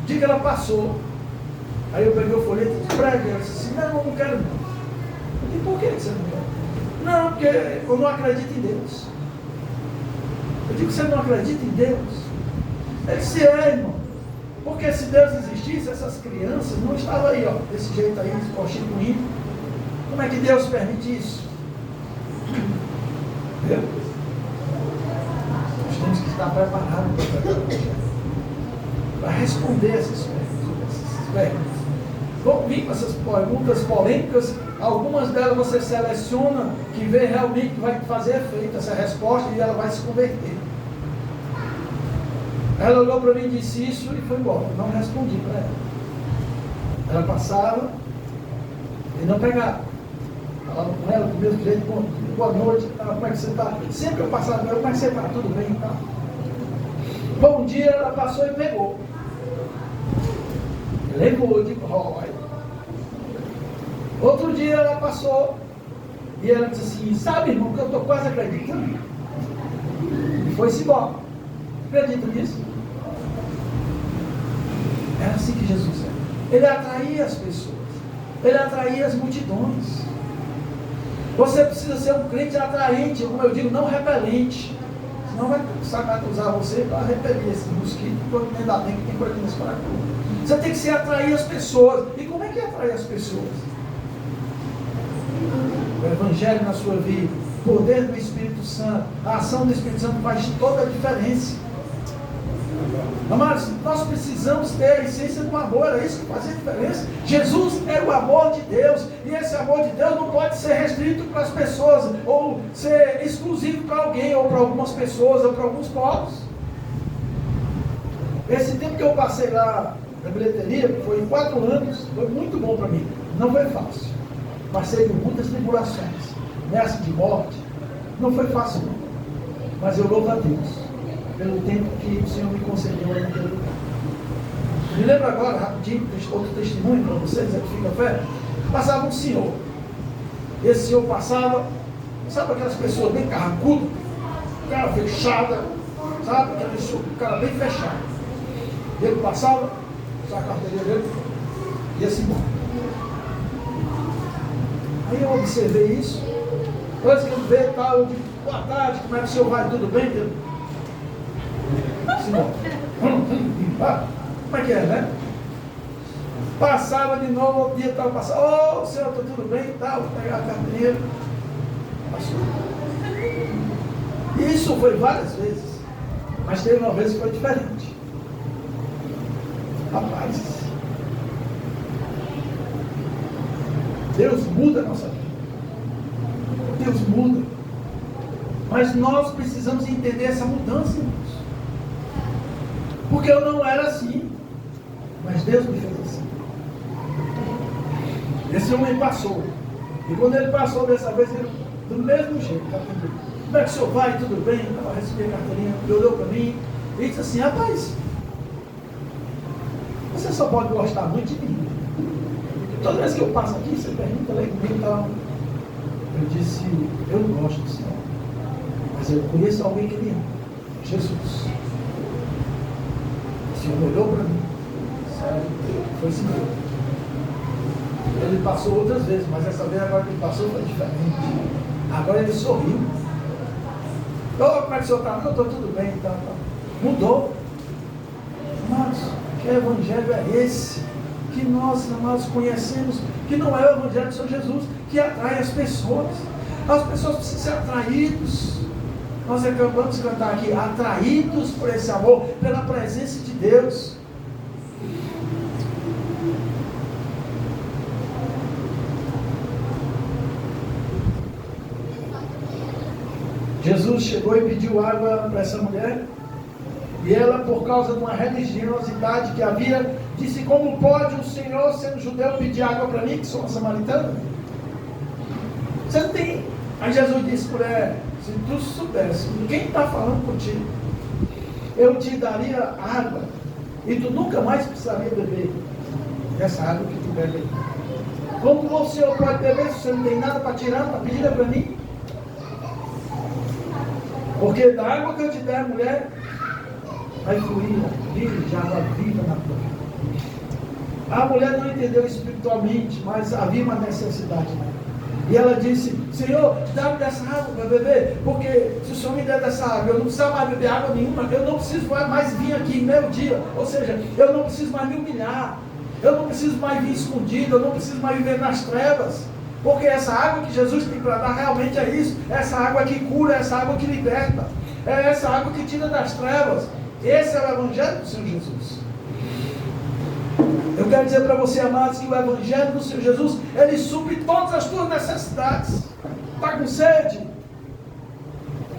O dia que ela passou, aí eu peguei o folheto e disse: prega. Ela disse: não, não quero não. Eu disse: por que você não quer? Não, porque eu não acredito em Deus. Eu digo: você não acredita em Deus? Ele disse: irmão. Porque se Deus existisse, essas crianças não estavam aí, ó, desse jeito aí, constituindo. Como é que Deus permite isso? Entendeu? Nós temos que estar preparados para responder essas perguntas. Vamos vir com essas perguntas polêmicas. Algumas delas você seleciona, que vê realmente que vai fazer efeito essa resposta, e ela vai se converter. Ela olhou para mim e disse isso e foi embora. Não respondi para ela. Ela passava e não pegava. Falava com ela do mesmo jeito: boa noite, como é que você está? Sempre eu passava com ela: como é que você está? Tudo bem? Tá? Bom dia, ela passou e pegou. Levou de rói. Outro dia ela passou e ela disse assim: sabe, irmão, que eu estou quase acreditando. E foi-se embora. Acredita nisso? Era assim que Jesus era. Ele atraía as pessoas. Ele atraía as multidões. Você precisa ser um crente atraente, como eu digo, não repelente. Senão vai usar você para repelir esse mosquito, porque ainda bem que tem coisa nesse paraquedas. Você tem que se atrair as pessoas. E como é que é atrair as pessoas? O Evangelho na sua vida, o poder do Espírito Santo, a ação do Espírito Santo faz toda a diferença. Amados, nós precisamos ter a essência do amor, era isso que fazia a diferença. Jesus era o amor de Deus, e esse amor de Deus não pode ser restrito para as pessoas, ou ser exclusivo para alguém, ou para algumas pessoas, ou para alguns povos. Esse tempo que eu passei lá na bilheteria, foi 4 anos, foi muito bom para mim. Não foi fácil. Passei por muitas tribulações, ameaça de morte. Não foi fácil não. Mas eu louvo a Deus pelo tempo que o Senhor me concedeu naquele lugar. Me lembro agora, rapidinho, outro testemunho para vocês, edifica a fé. Passava um senhor. Esse senhor passava, sabe aquelas pessoas bem carrancudas, cara fechada, sabe? Aquele cara bem fechado. Ele passava, a carteirinha dele, ia se embora. Aí eu observei isso. Depois que ele veio e tal, eu digo: boa tarde, como é que o senhor vai? Tudo bem? Como é que é, né? Passava de novo, outro dia estava passando, ô senhor, está tudo bem e tal, vou pegar a carteira. Passou. Isso foi várias vezes. Mas teve uma vez que foi diferente. Rapaz, Deus muda a nossa vida. Deus muda. Mas nós precisamos entender essa mudança, irmãos. Porque eu não era assim. Mas Deus me fez assim. Esse homem passou. E quando ele passou dessa vez, ele, do mesmo jeito, como é que o senhor vai? Tudo bem? Eu recebi a carteirinha, ele olhou para mim e disse assim, rapaz, você só pode gostar muito de mim. Toda vez que eu passo aqui, você pergunta lá comigo e tal. Eu disse, eu não gosto do Senhor, mas eu conheço alguém que me ama, Jesus. O Senhor olhou para mim, sério, foi assim mesmo. Ele passou outras vezes, mas essa vez agora que ele passou foi diferente. Agora ele sorriu. Ô, como é que o senhor está? Não, estou tudo bem, tá. Mudou. Amados, que evangelho é esse? Que nós, amados, conhecemos, que não é o evangelho do Senhor Jesus, que atrai as pessoas. As pessoas precisam ser atraídas. Nós acabamos de cantar aqui, atraídos por esse amor, pela presença de Deus. Jesus chegou e pediu água para essa mulher, e ela, por causa de uma religiosidade que havia, disse, como pode o Senhor, sendo judeu, pedir água para mim, que sou uma samaritana? Você não tem. Aí Jesus disse, mulher, se tu soubesse quem está falando contigo, eu te daria água, e tu nunca mais precisaria beber dessa água que tu bebe. Como o Senhor pode beber se você não tem nada para tirar, para pedir para mim? Porque da água que eu te der, mulher, vai fluir rios de água viva na tua vida. A mulher não entendeu espiritualmente, mas havia uma necessidade nela. E ela disse, Senhor, dá-me dessa água para beber, porque se o Senhor me der dessa água, eu não preciso mais beber água nenhuma, eu não preciso mais vir aqui meio dia, ou seja, eu não preciso mais me humilhar, eu não preciso mais vir escondido, eu não preciso mais viver nas trevas. Porque essa água que Jesus tem para dar realmente é isso. Essa água que cura, essa água que liberta. É essa água que tira das trevas. Esse é o Evangelho do Senhor Jesus. Eu quero dizer para você, amados, que o Evangelho do Senhor Jesus, ele supre todas as tuas necessidades. Está com sede?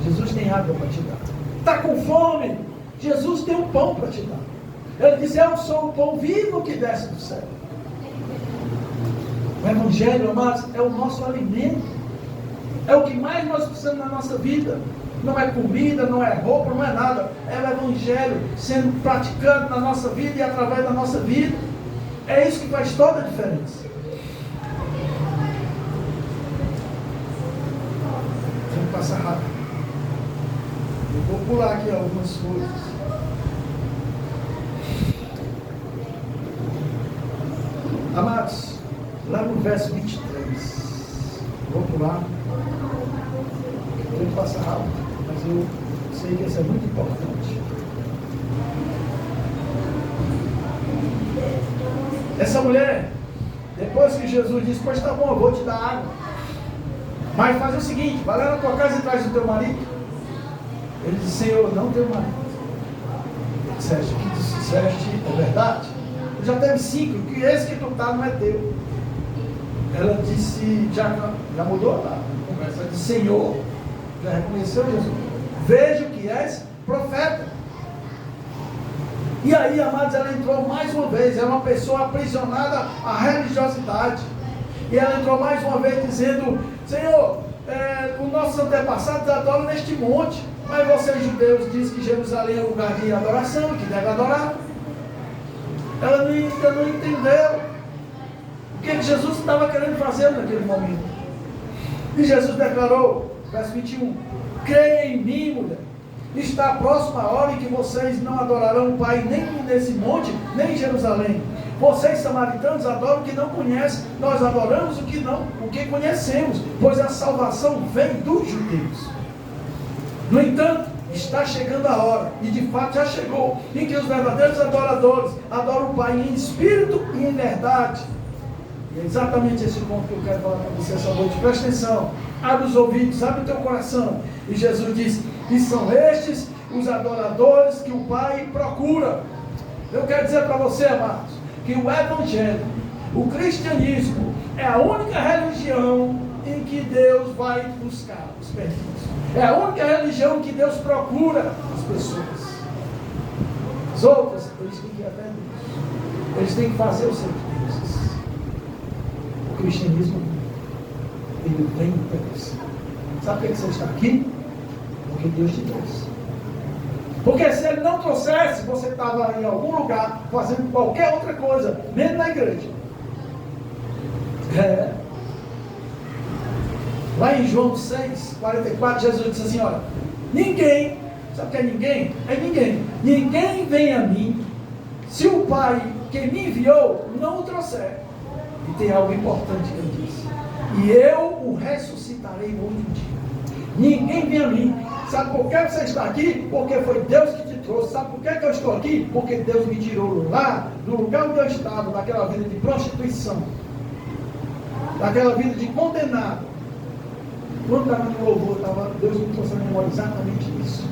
Jesus tem água para te dar. Está com fome? Jesus tem um pão para te dar. Ele disse, eu sou o pão vivo que desce do céu. O Evangelho, amados, é o nosso alimento. É o que mais nós precisamos na nossa vida. Não é comida, não é roupa, não é nada. É o Evangelho sendo praticado na nossa vida e através da nossa vida. É isso que faz toda a diferença. Vamos passar rápido. Eu vou pular aqui algumas coisas. Amados, lá no verso 23, vou pular, eu vou passar rápido, mas eu sei que isso é muito importante. Essa mulher, depois que Jesus disse, pois tá bom, eu vou te dar água, mas faz o seguinte, vai lá na tua casa e traz o teu marido. Ele disse, Senhor, não tenho marido. Ele disse, o que tu disseste é verdade? Já teve 5, que esse que tu está não é teu. Ela disse, já mudou a conversa. Ela disse, Senhor, já reconheceu Jesus? Vejo que és profeta. E aí, amados, ela entrou mais uma vez. Era uma pessoa aprisionada à religiosidade. E ela entrou mais uma vez dizendo, Senhor, os nossos antepassados adoram neste monte, mas vocês judeus dizem que Jerusalém é um lugar de adoração, que deve adorar. Ela ainda não entendeu o que Jesus estava querendo fazer naquele momento. E Jesus declarou, verso 21, creia em mim, mulher, está próxima a hora em que vocês não adorarão o Pai nem nesse monte, nem em Jerusalém. Vocês samaritanos adoram o que não conhecem, nós adoramos o que conhecemos, pois a salvação vem dos judeus. No entanto, está chegando a hora, e de fato já chegou, em que os verdadeiros adoradores adoram o Pai em espírito e em verdade. E é exatamente esse ponto que eu quero falar para você essa noite. Presta atenção, abre os ouvidos, abre o teu coração. E Jesus diz, e são estes os adoradores que o Pai procura. Eu quero dizer para você, amados, que o Evangelho, o cristianismo, é a única religião em que Deus vai buscar os perdidos. É a única religião que Deus procura as pessoas. As outras, eles têm que ir até Deus. Eles têm que fazer os seus deuses. O cristianismo, ele vem para você. Sabe por que você está aqui? Porque Deus te trouxe. Porque se ele não trouxesse, você estava em algum lugar fazendo qualquer outra coisa, mesmo na igreja. Lá em João 6, 44, Jesus disse assim, olha, ninguém, sabe o que é ninguém? É ninguém. Ninguém vem a mim, se o Pai que me enviou não o trouxer. E tem algo importante que ele disse. E eu o ressuscitarei no último dia. Ninguém vem a mim. Sabe por que você está aqui? Porque foi Deus que te trouxe. Sabe por que eu estou aqui? Porque Deus me tirou lá, do lugar onde eu estava, daquela vida de prostituição, daquela vida de condenado. Quando estava no louvor, Deus me trouxe a memória exatamente isso.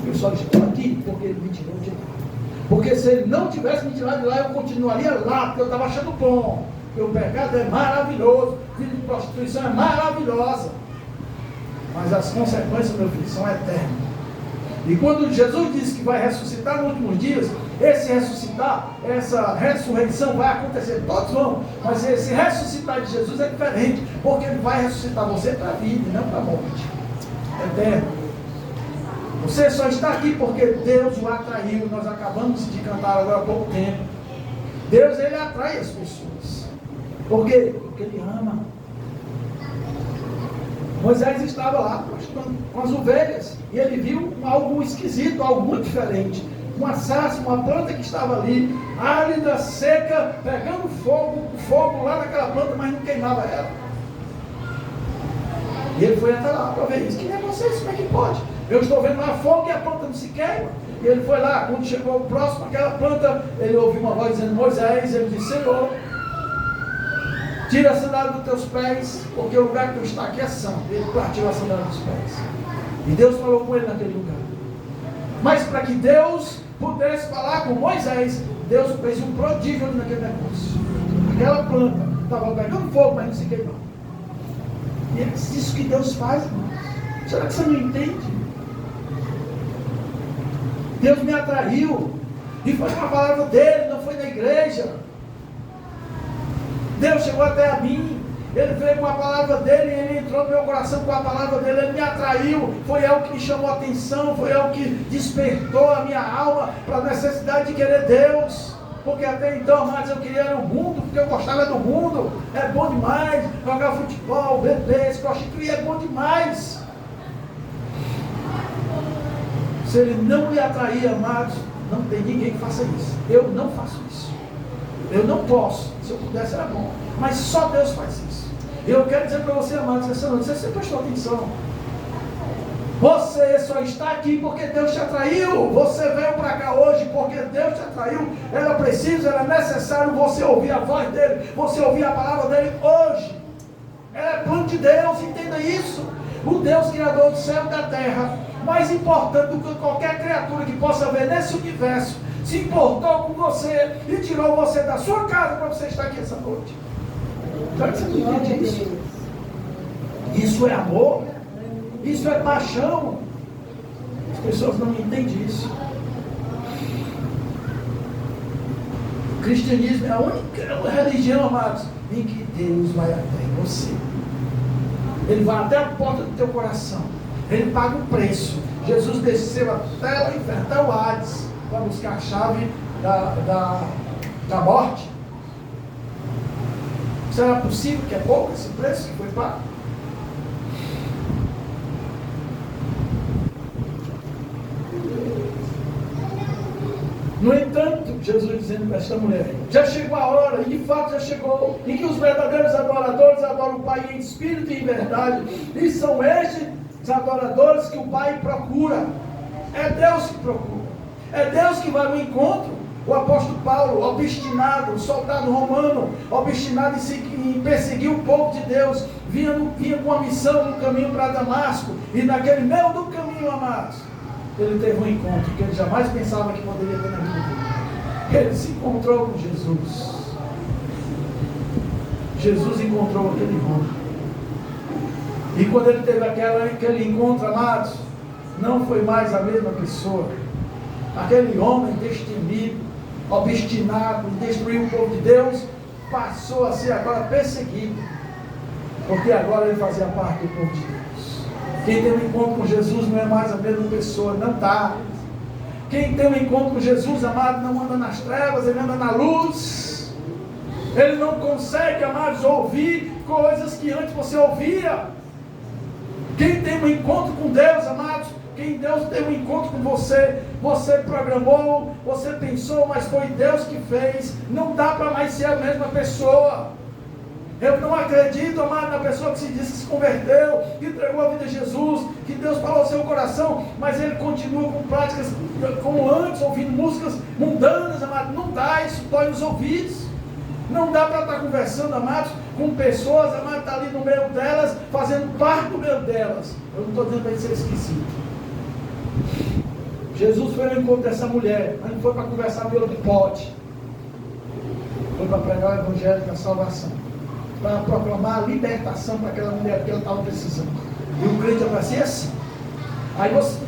Eu só estou aqui porque Ele me tirou de lá. Porque se Ele não tivesse me tirado de lá, eu continuaria lá, porque eu estava achando bom. Porque o pecado é maravilhoso, a vida de prostituição é maravilhosa. Mas as consequências, meu filho, são eternas. E quando Jesus disse que vai ressuscitar nos últimos dias, esse ressuscitar, essa ressurreição vai acontecer, todos vão, mas esse ressuscitar de Jesus é diferente, porque Ele vai ressuscitar você para a vida, não para a morte. Eterno. Você só está aqui porque Deus o atraiu. Nós acabamos de cantar agora há pouco tempo. Deus, Ele atrai as pessoas. Por quê? Porque Ele ama. Moisés estava lá com as ovelhas e ele viu algo esquisito, algo muito diferente. Uma sarça, uma planta que estava ali, árida, seca, pegando fogo lá naquela planta, mas não queimava ela. E ele foi até lá para ver isso. Que negócio é isso? Como é que pode? Eu estou vendo lá fogo e a planta não se queima. E ele foi lá, quando chegou próximo àquela planta, ele ouviu uma voz dizendo, Moisés, ele disse, Senhor, tira a sandália dos teus pés, porque o lugar que tu está aqui é santo. Ele partiu a sandália dos pés. E Deus falou com ele naquele lugar. Mas para que Deus pudesse falar com Moisés, Deus fez um prodígio naquele negócio. Aquela planta estava pegando fogo, mas não se queimava. E é isso que Deus faz, irmãos. Será que você não entende? Deus me atraiu. E foi com a palavra dele, não foi da igreja. Deus chegou até a mim, Ele veio com a palavra dele, Ele entrou no meu coração com a palavra dele, Ele me atraiu, foi algo que me chamou a atenção, foi algo que despertou a minha alma para a necessidade de querer Deus, porque até então, mas eu queria o mundo, porque eu gostava do mundo, é bom demais, jogar futebol, beber, se prostituir, é bom demais. Se Ele não lhe atrair, amados, não tem ninguém que faça isso, eu não faço isso. Eu não posso, se eu pudesse era bom, mas só Deus faz isso. E eu quero dizer para você, amados, essa noite, você prestou atenção. Você só está aqui porque Deus te atraiu. Você veio para cá hoje porque Deus te atraiu. Era preciso, era necessário você ouvir a voz dele, você ouvir a palavra dele hoje. É plano de Deus, entenda isso. O Deus criador do céu e da terra, mais importante do que qualquer criatura que possa ver nesse universo, se importou com você e tirou você da sua casa para você estar aqui essa noite. Será que você não entende isso? Isso é amor? Isso é paixão? As pessoas não entendem isso. O cristianismo é a única religião, amados, em que Deus vai até você. Ele vai até a porta do teu coração. Ele paga o preço. Jesus desceu até o inferno, até o Hades, para buscar a chave da morte. Será possível que é pouco esse preço que foi pago? No entanto, Jesus dizendo para esta mulher, já chegou a hora, e de fato já chegou, em que os verdadeiros adoradores adoram o Pai em espírito e em verdade, e são estes Os adoradores que o Pai procura. É Deus que procura. É Deus que vai ao encontro. O apóstolo Paulo, obstinado, o soldado romano, obstinado em perseguir o povo de Deus, vinha com uma missão no caminho para Damasco, e naquele meio do caminho, amados, ele teve um encontro que ele jamais pensava que poderia ter na vida dele. Ele se encontrou com Jesus. Jesus encontrou aquele homem. E quando ele teve aquele encontro, amados, não foi mais a mesma pessoa. Aquele homem destemido, obstinado em destruir o povo de Deus, passou a ser agora perseguido, porque agora ele fazia parte do povo de Deus. Quem tem um encontro com Jesus não é mais a mesma pessoa, não está. Quem tem um encontro com Jesus, amado, não anda nas trevas, ele anda na luz. Ele não consegue, amados, ouvir coisas que antes você ouvia. Quem tem um encontro com Deus, amados, quem Deus tem um encontro com você, você programou, você pensou, mas foi Deus que fez. Não dá para mais ser a mesma pessoa. Eu não acredito, amado, na pessoa que se diz que se converteu, que entregou a vida a Jesus, que Deus falou ao seu coração, mas ele continua com práticas como antes, ouvindo músicas mundanas, amado. Não dá, isso dói nos ouvidos. Não dá para estar conversando, amados, com pessoas, amados, está ali no meio delas, fazendo parte do meio delas. Eu não estou dizendo para ele ser esquisito. Jesus foi no encontro dessa mulher, mas não foi para conversar pelo que pode. Foi para pregar o evangelho da salvação, para proclamar a libertação para aquela mulher que ela estava precisando. E o crente aparecia assim. Aí você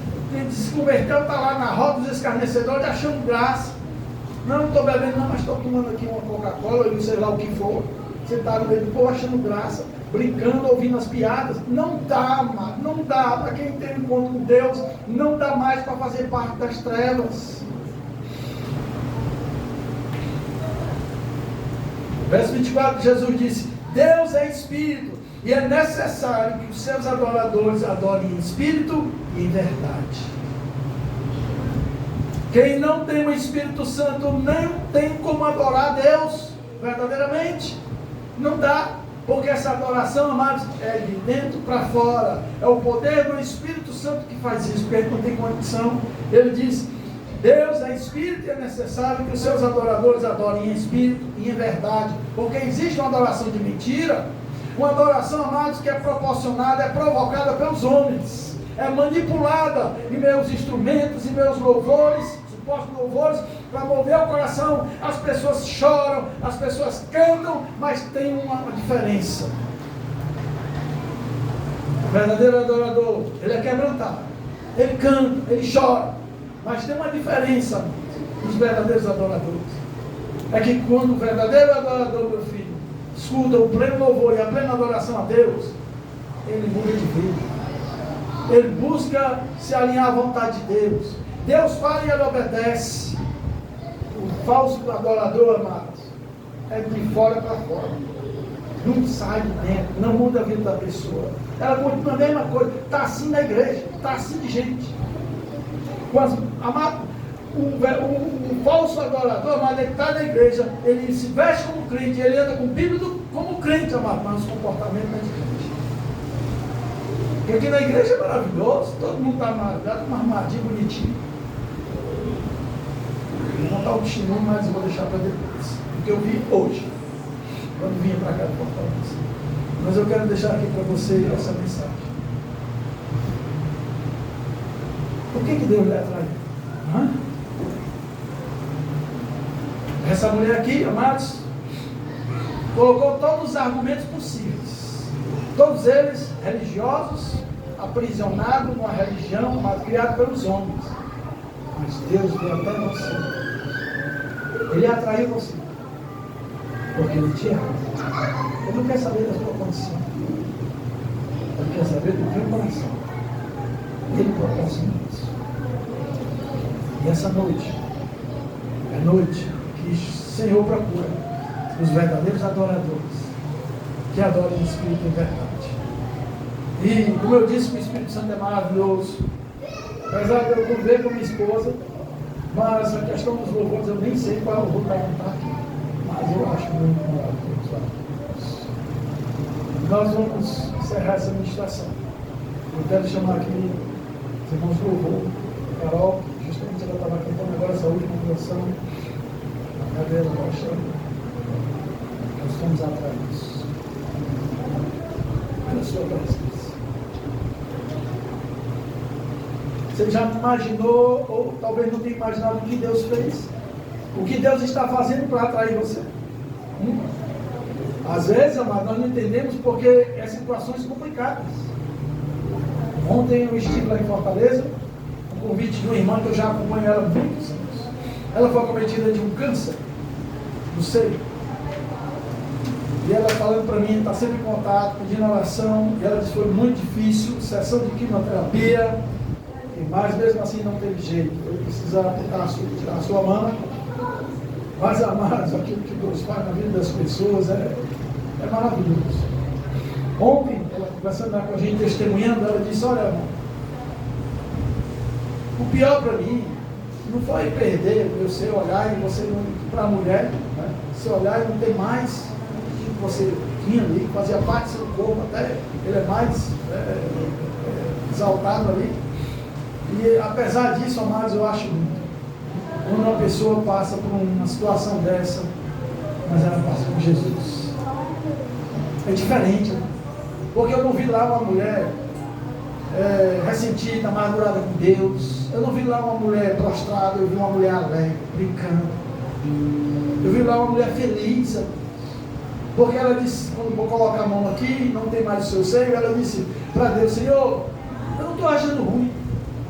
se converteu, está lá na roda dos escarnecedores, achando graça. Não estou bebendo não, mas estou tomando aqui uma Coca-Cola, ou sei lá o que for. Você está no meio do povo achando graça, brincando, ouvindo as piadas. Não dá, mano, não dá. Para quem tem encontro com Deus, não dá mais para fazer parte das trevas. Verso 24, Jesus disse: Deus é Espírito, e é necessário que os seus adoradores adorem em Espírito e em verdade. Quem não tem o Espírito Santo nem tem como adorar a Deus verdadeiramente. Não dá, porque essa adoração, amados, é de dentro para fora. É o poder do Espírito Santo que faz isso, porque ele não tem condição. Ele diz: Deus é Espírito e é necessário que os seus adoradores adorem em Espírito e em verdade. Porque existe uma adoração de mentira, uma adoração, amados, que é proporcionada, é provocada pelos homens. É manipulada em meus instrumentos, em meus louvores, supostos louvores, para mover o coração. As pessoas choram, as pessoas cantam, mas tem uma diferença. O verdadeiro adorador, ele é quebrantado, ele canta, ele chora, mas tem uma diferença dos verdadeiros adoradores. É que quando o verdadeiro adorador, meu filho, escuta o pleno louvor e a plena adoração a Deus, ele muda de vida. Ele busca se alinhar à vontade de Deus. Deus fala e ele obedece. O falso adorador, amados, é de fora para fora. Não sai de dentro, não muda a vida da pessoa. Ela continua a mesma coisa. Está assim na igreja, está assim de gente. Amado, o falso adorador, amado, ele está na igreja, ele se veste como crente, ele anda com o Bíblia como crente, amado, mas o comportamento é de crente. Porque aqui na igreja é maravilhoso, todo mundo está maravilhado, com uma armadinha bonitinha. Vou contar o testemunho, mas eu vou deixar para depois. Porque eu vi hoje, quando vinha para cá de Fortaleza. Mas eu quero deixar aqui para você essa mensagem. Por que Deus lhe atraiu? Essa mulher aqui, amados, colocou todos os argumentos possíveis. Todos eles religiosos, aprisionados numa religião, mas criada pelos homens. Mas Deus deu até você. Ele atraiu você. Porque Ele te ama. Ele não quer saber da sua condição. Ele quer saber do teu coração. Ele proporciona isso. E essa noite, é noite que o Senhor procura os verdadeiros adoradores, que adoram o Espírito em verdade. E, como eu disse, o Espírito Santo é maravilhoso. Apesar de eu conviver com minha esposa, mas a questão dos louvores, eu nem sei qual é o louvor que vai cantar aqui. Mas eu acho muito maravilhoso. Nós vamos encerrar essa ministração. Eu quero chamar aqui os irmãos do louvor, Carol, justamente ela estava cantando agora essa última canção, na cadeira rocha. Nós estamos atraídos pela sua presença. Você já imaginou, ou talvez não tenha imaginado o que Deus fez? O que Deus está fazendo para atrair você? Às vezes, amado, nós não entendemos porque é situações complicadas. Ontem eu estive lá em Fortaleza, um convite de uma irmã que eu já acompanho ela há muitos anos. Ela foi acometida de um câncer no seio. E ela falando para mim, está sempre em contato, pedindo oração. E ela disse que foi muito difícil, sessão de quimioterapia. Mas mesmo assim não teve jeito. Ele precisa tirar a sua mama. Mas, amados, aquilo que Deus faz na vida das pessoas é maravilhoso. Ontem, ela conversando com a gente, testemunhando, ela disse: olha, irmão, o pior para mim não foi perder você olhar e você não, para a mulher, né? Você olhar e não ter mais o que você tinha ali, fazia parte do seu corpo, até ele é mais exaltado ali. E apesar disso, amados, eu acho muito. Quando uma pessoa passa por uma situação dessa, mas ela passa por Jesus. É diferente, né? Porque eu não vi lá uma mulher ressentida, amargurada com Deus. Eu não vi lá uma mulher prostrada, eu vi uma mulher alegre, brincando. Eu vi lá uma mulher feliz. Porque ela disse, quando vou colocar a mão aqui, não tem mais o seu seio, ela disse para Deus: Senhor, eu não estou achando ruim.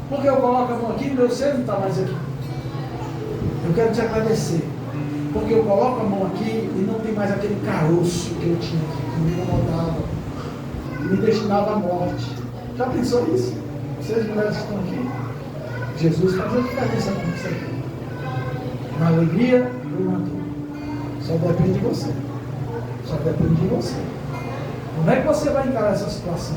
Porque eu coloco a mão aqui e meu seio não está mais aqui. Eu quero te agradecer. Porque eu coloco a mão aqui e não tem mais aquele caroço que eu tinha aqui, que me incomodava, que me destinava à morte. Já pensou isso? Vocês mulheres que estão aqui? Jesus faz a diferença com você aqui. Na alegria ou na dor. Só depende de você. Só depende de você. Como é que você vai encarar essa situação?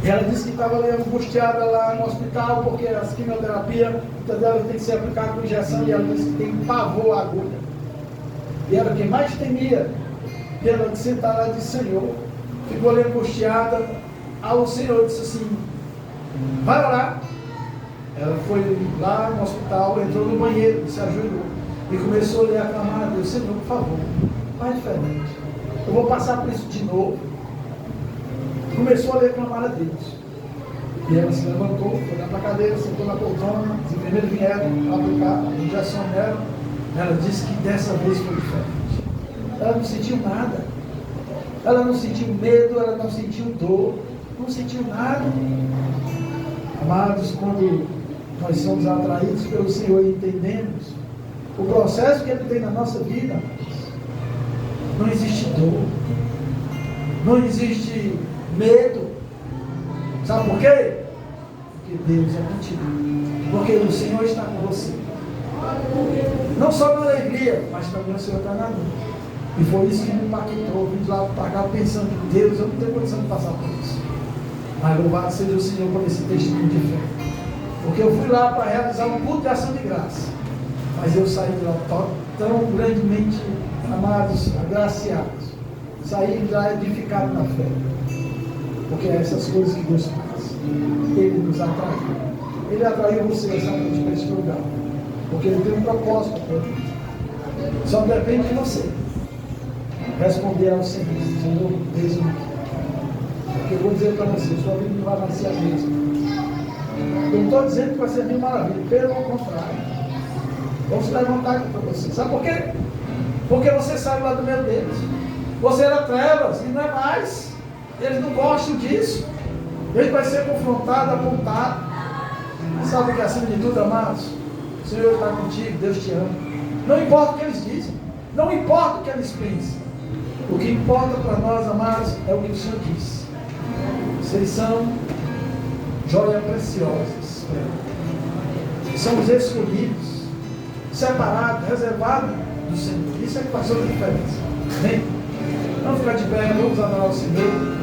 E ela disse que estava ali angustiada lá no hospital, porque as quimioterapias, muitas delas tem que ser aplicada com injeção, e ela disse que tem pavor à agulha. E era quem mais temia. E ela disse, sentar lá e disse: Senhor, ficou ali angustiada. Aí o Senhor disse assim: vai orar. Ela foi lá no hospital, entrou no banheiro, se ajoelhou e começou a ler a clamar a Deus: Senhor, por favor, faz diferente. Eu vou passar por isso de novo. Começou a ler clamar a Deus. E ela se levantou, foi lá para a cadeira, sentou na poltrona, os enfermeiros vieram aplicar a injeção nela. Ela disse que dessa vez foi diferente. Ela não sentiu nada. Ela não sentiu medo, ela não sentiu dor, não sentiu nada. Amados, quando nós somos atraídos pelo Senhor e entendemos o processo que Ele tem na nossa vida, não existe dor, não existe medo. Sabe por quê? Porque Deus é contigo. Porque o Senhor está com você. Não só na alegria, mas também o Senhor está na dor. E foi isso que me impactou. Eu vim de lá para cá pensando que Deus, eu não tenho condição de passar por isso. Mas louvado seja o Senhor por esse testemunho de fé. Porque eu fui lá para realizar um culto de ação de graça. Mas eu saí de lá tão grandemente, amados, agraciados. Saí de lá edificado na fé. Porque é essas coisas que Deus faz. Ele nos atraiu. Ele atraiu você essa noite para esse lugar. Porque Ele tem um propósito para ele. Só depende de você responder ao Senhor: Senhor, Deus me quer. Porque eu vou dizer para você, sua vida não vai mais ser a mesma. Eu não estou dizendo que vai ser mil maravilha, pelo contrário. Vamos se levantar aqui para você. Sabe por quê? Porque você saiu lá do meio deles. Você era trevas e não é mais. Eles não gostam disso. Ele vai ser confrontado, apontado. Sabe que acima de tudo, amados, o Senhor está contigo, Deus te ama. Não importa o que eles dizem, não importa o que eles pensam. O que importa para nós, amados, é o que o Senhor diz. Vocês são joias preciosas. Somos escolhidos, separados, reservados do Senhor. Isso é que faz toda a diferença. Amém? Vamos ficar de pé, vamos adorar o Senhor.